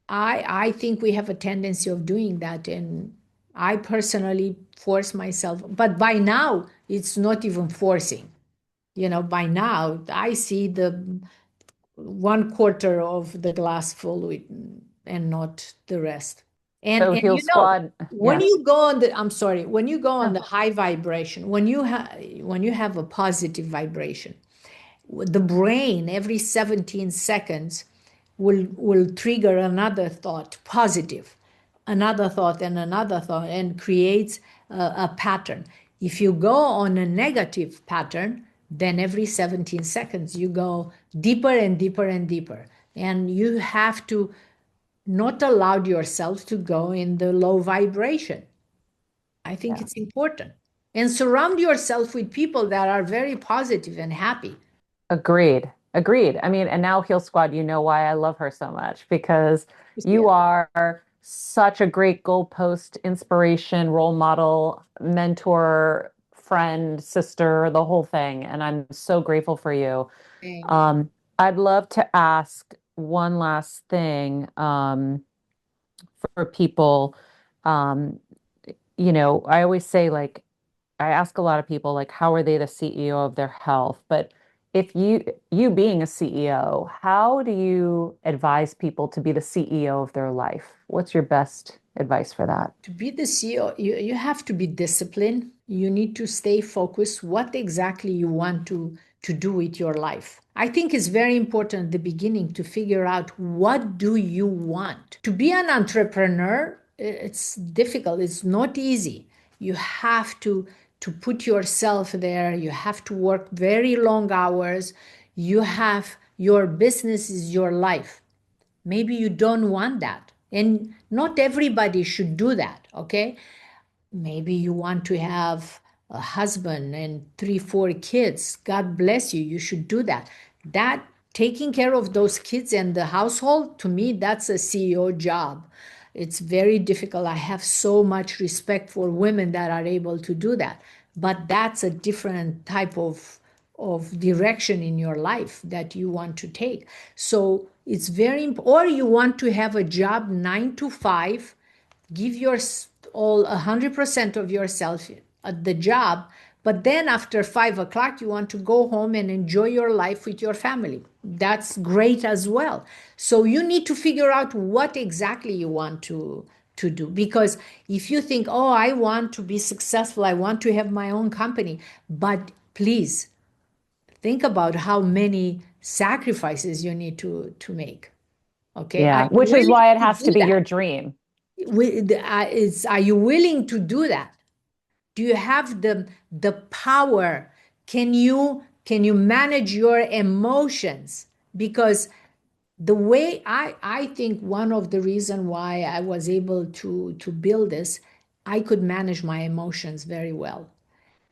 B: I think we have a tendency of doing that, and I personally force myself, but by now it's not even forcing. By now I see the one quarter of the glass full with, and not the rest. and
A: So
B: and
A: Heal Squad,
B: when
A: yeah.
B: you go on the I'm sorry, when you go on
A: No.
B: the high vibration, when you have a positive vibration, the brain every 17 seconds will trigger another thought, positive. another thought and another thought and creates a pattern. If you go on a negative pattern, then every 17 seconds you go deeper and deeper and deeper. And you have to not allow yourself to go in the low vibration. I think
A: Yeah.
B: it's important. And surround yourself with people that are very positive and happy.
A: Agreed. Agreed. I mean, and now Heal Squad, you know why I love her so much because you
B: Yeah.
A: are such a great goalpost, inspiration, role model, mentor, friend, sister, the whole thing. And I'm so grateful for you.
B: Thank you.
A: Um, I'd love to ask one last thing for people. Um, I always say, like, I ask a lot of people, like, how are they the CEO of their health? But if you being a CEO, how do you advise people to be the CEO of their life? What's your best advice for that?
B: To be the CEO, you have to be disciplined. You need to stay focused what exactly you want to do with your life. I think it's very important at the beginning to figure out what do you want. To be an entrepreneur, it's difficult. It's not easy. You have to put yourself there. You have to work very long hours. You have your business is your life. Maybe you don't want that. And not everybody should do that, okay? Maybe you want to have a husband and three, four kids. God bless you. You should do that. That taking care of those kids and the household, to me, that's a CEO job. It's very difficult. I have so much respect for women that are able to do that. But that's a different type of direction in your life that you want to take. So it's or you want to have a job 9 to 5, give your all 100% of yourself at the job, but then after 5 o'clock you want to go home and enjoy your life with your family. That's great as well. So you need to figure out what exactly you want to do, because if you think, oh, I want to be successful, I want to have my own company, but please think about how many sacrifices you need to make. Okay, are
A: Yeah,
B: you
A: which is
B: willing
A: why it
B: to
A: has to
B: do
A: be
B: that?
A: your dream.
B: Are you willing to do that? Do you have the power? Can you manage your emotions? Because the way I think one of the reason why I was able to build this, I could manage my emotions very well.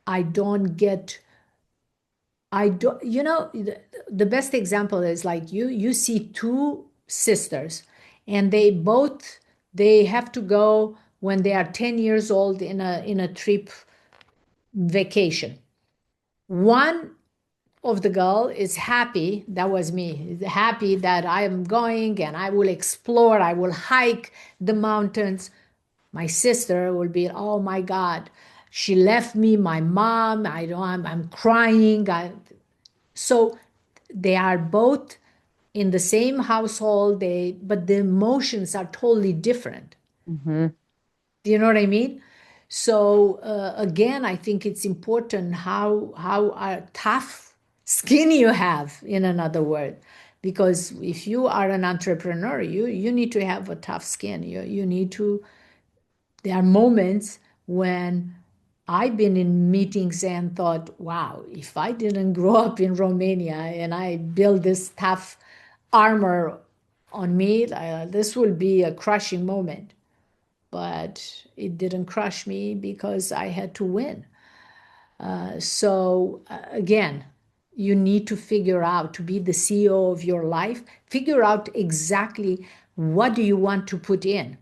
B: I don't get I don't, the best example is like you see two sisters and they have to go when they are 10 years old in a trip vacation. One of the girl is happy, that was me, happy that I am going and I will explore, I will hike the mountains. My sister will be, oh my God, she left me, my mom, I don't, I'm crying. So they are both in the same household, but the emotions are totally different.
A: Hmm.
B: Do you know what I mean? So again, I think it's important how tough skin you have, in another word, because if you are an entrepreneur, you need to have a tough skin. You need to. There are moments when I've been in meetings and thought, wow, if I didn't grow up in Romania and I build this tough armor on me, this will be a crushing moment. But it didn't crush me because I had to win. So again, you need to figure out, to be the CEO of your life, figure out exactly what do you want to put in.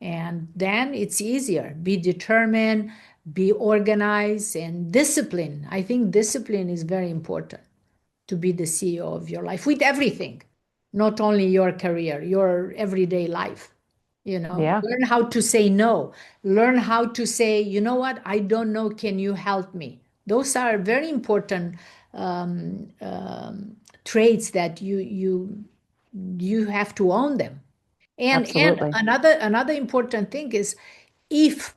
B: And then it's easier. Be determined, be organized, and discipline. I think discipline is very important to be the CEO of your life with everything, not only your career, your everyday life.
A: Yeah,
B: Learn how to say no. Learn how to say, you know what, I don't know, can you help me? Those are very important traits that you have to own them. And
A: absolutely.
B: another important thing is, if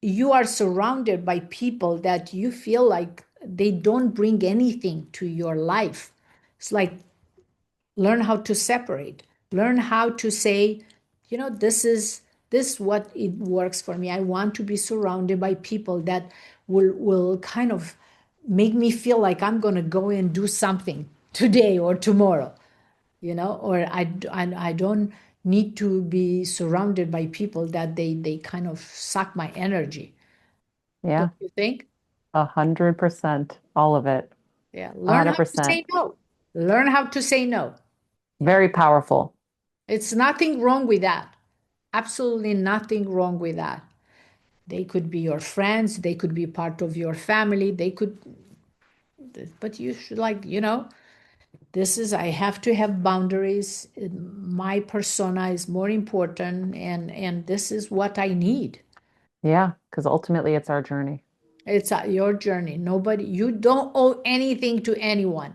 B: you are surrounded by people that you feel like they don't bring anything to your life, it's like, learn how to separate, learn how to say, this is this what it works for me. I want to be surrounded by people that will kind of make me feel like I'm going to go and do something today or tomorrow, or I don't need to be surrounded by people that they kind of suck my energy.
A: Yeah,
B: Don't you think?
A: 100%, all of it,
B: Yeah, learn how to
A: 100%.
B: say no. Learn how to say no. Yeah,
A: Very powerful.
B: it's nothing wrong with that. Absolutely nothing wrong with that. They could be your friends, they could be part of your family, they could, but you should, like, this is, I have to have boundaries. My persona is more important, and this is what I need.
A: Yeah, because ultimately it's our journey.
B: It's your journey. Nobody, you don't owe anything to anyone.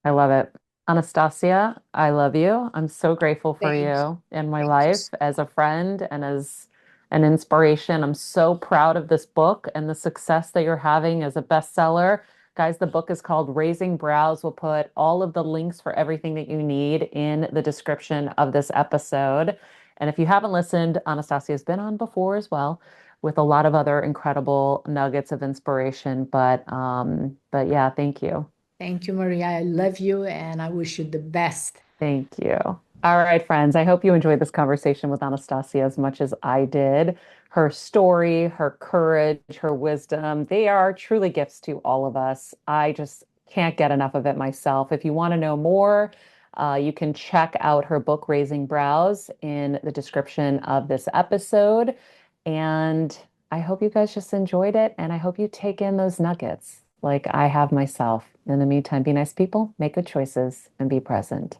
A: I love it. Anastasia, I love you. I'm so grateful for
B: Thank you.
A: you in my
B: Thank you.
A: life as a friend and as an inspiration. I'm so proud of this book and the success that you're having as a bestseller. Guys, the book is called Raising Brows. We'll put all of the links for everything that you need in the description of this episode. And if you haven't listened, Anastasia's been on before as well with a lot of other incredible nuggets of inspiration. But yeah, thank you.
B: Thank you, Maria. I love you and I wish you the best.
A: Thank you. All right, friends. I hope you enjoyed this conversation with Anastasia as much as I did. Her story, her courage, her wisdom, they are truly gifts to all of us. I just can't get enough of it myself. If you want to know more, you can check out her book, Raising Brows, in the description of this episode. And I hope you guys just enjoyed it. And I hope you take in those nuggets like I have myself. In the meantime, be nice people, make good choices, and be present.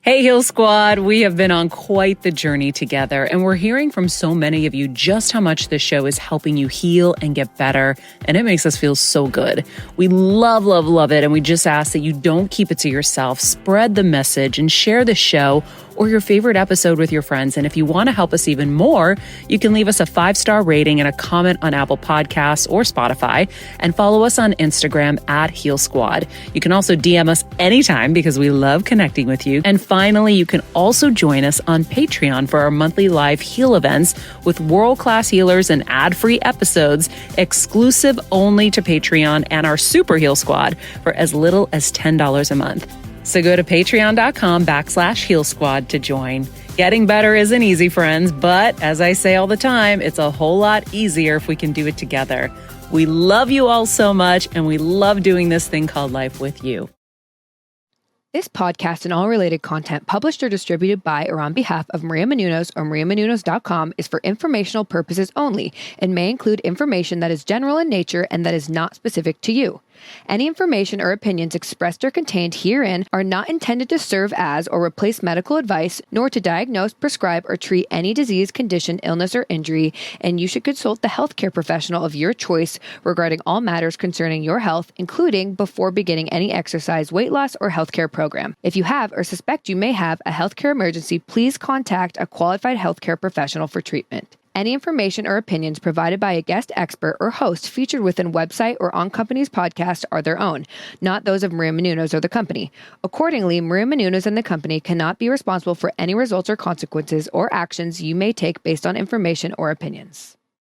A: Hey, Heal Squad. We have been on quite the journey together, and we're hearing from so many of you just how much this show is helping you heal and get better, and it makes us feel so good. We love, love, love it, and we just ask that you don't keep it to yourself. Spread the message and share the show or your favorite episode with your friends. And if you want to help us even more, you can leave us a 5-star rating and a comment on Apple Podcasts or Spotify, and follow us on Instagram at Heal Squad. You can also DM us anytime because we love connecting with you. And finally, you can also join us on Patreon for our monthly live heal events with world-class healers and ad-free episodes exclusive only to Patreon and our Super Heal Squad for as little as $10 a month. So go to patreon.com/Heal Squad to join. Getting better isn't easy, friends, but as I say all the time, it's a whole lot easier if we can do it together. We love you all so much, and we love doing this thing called life with you.
C: This podcast and all related content published or distributed by or on behalf of Maria Menounos or MariaMenounos.com is for informational purposes only and may include information that is general in nature and that is not specific to you. Any information or opinions expressed or contained herein are not intended to serve as or replace medical advice, nor to diagnose, prescribe, or treat any disease, condition, illness, or injury, and you should consult the healthcare professional of your choice regarding all matters concerning your health, including before beginning any exercise, weight loss, or healthcare program. If you have or suspect you may have a healthcare emergency, please contact a qualified healthcare professional for treatment. Any information or opinions provided by a guest expert or host featured within website or on company's podcast are their own, not those of Maria Menounos or the company. Accordingly, Maria Menounos and the company cannot be responsible for any results or consequences or actions you may take based on information or opinions.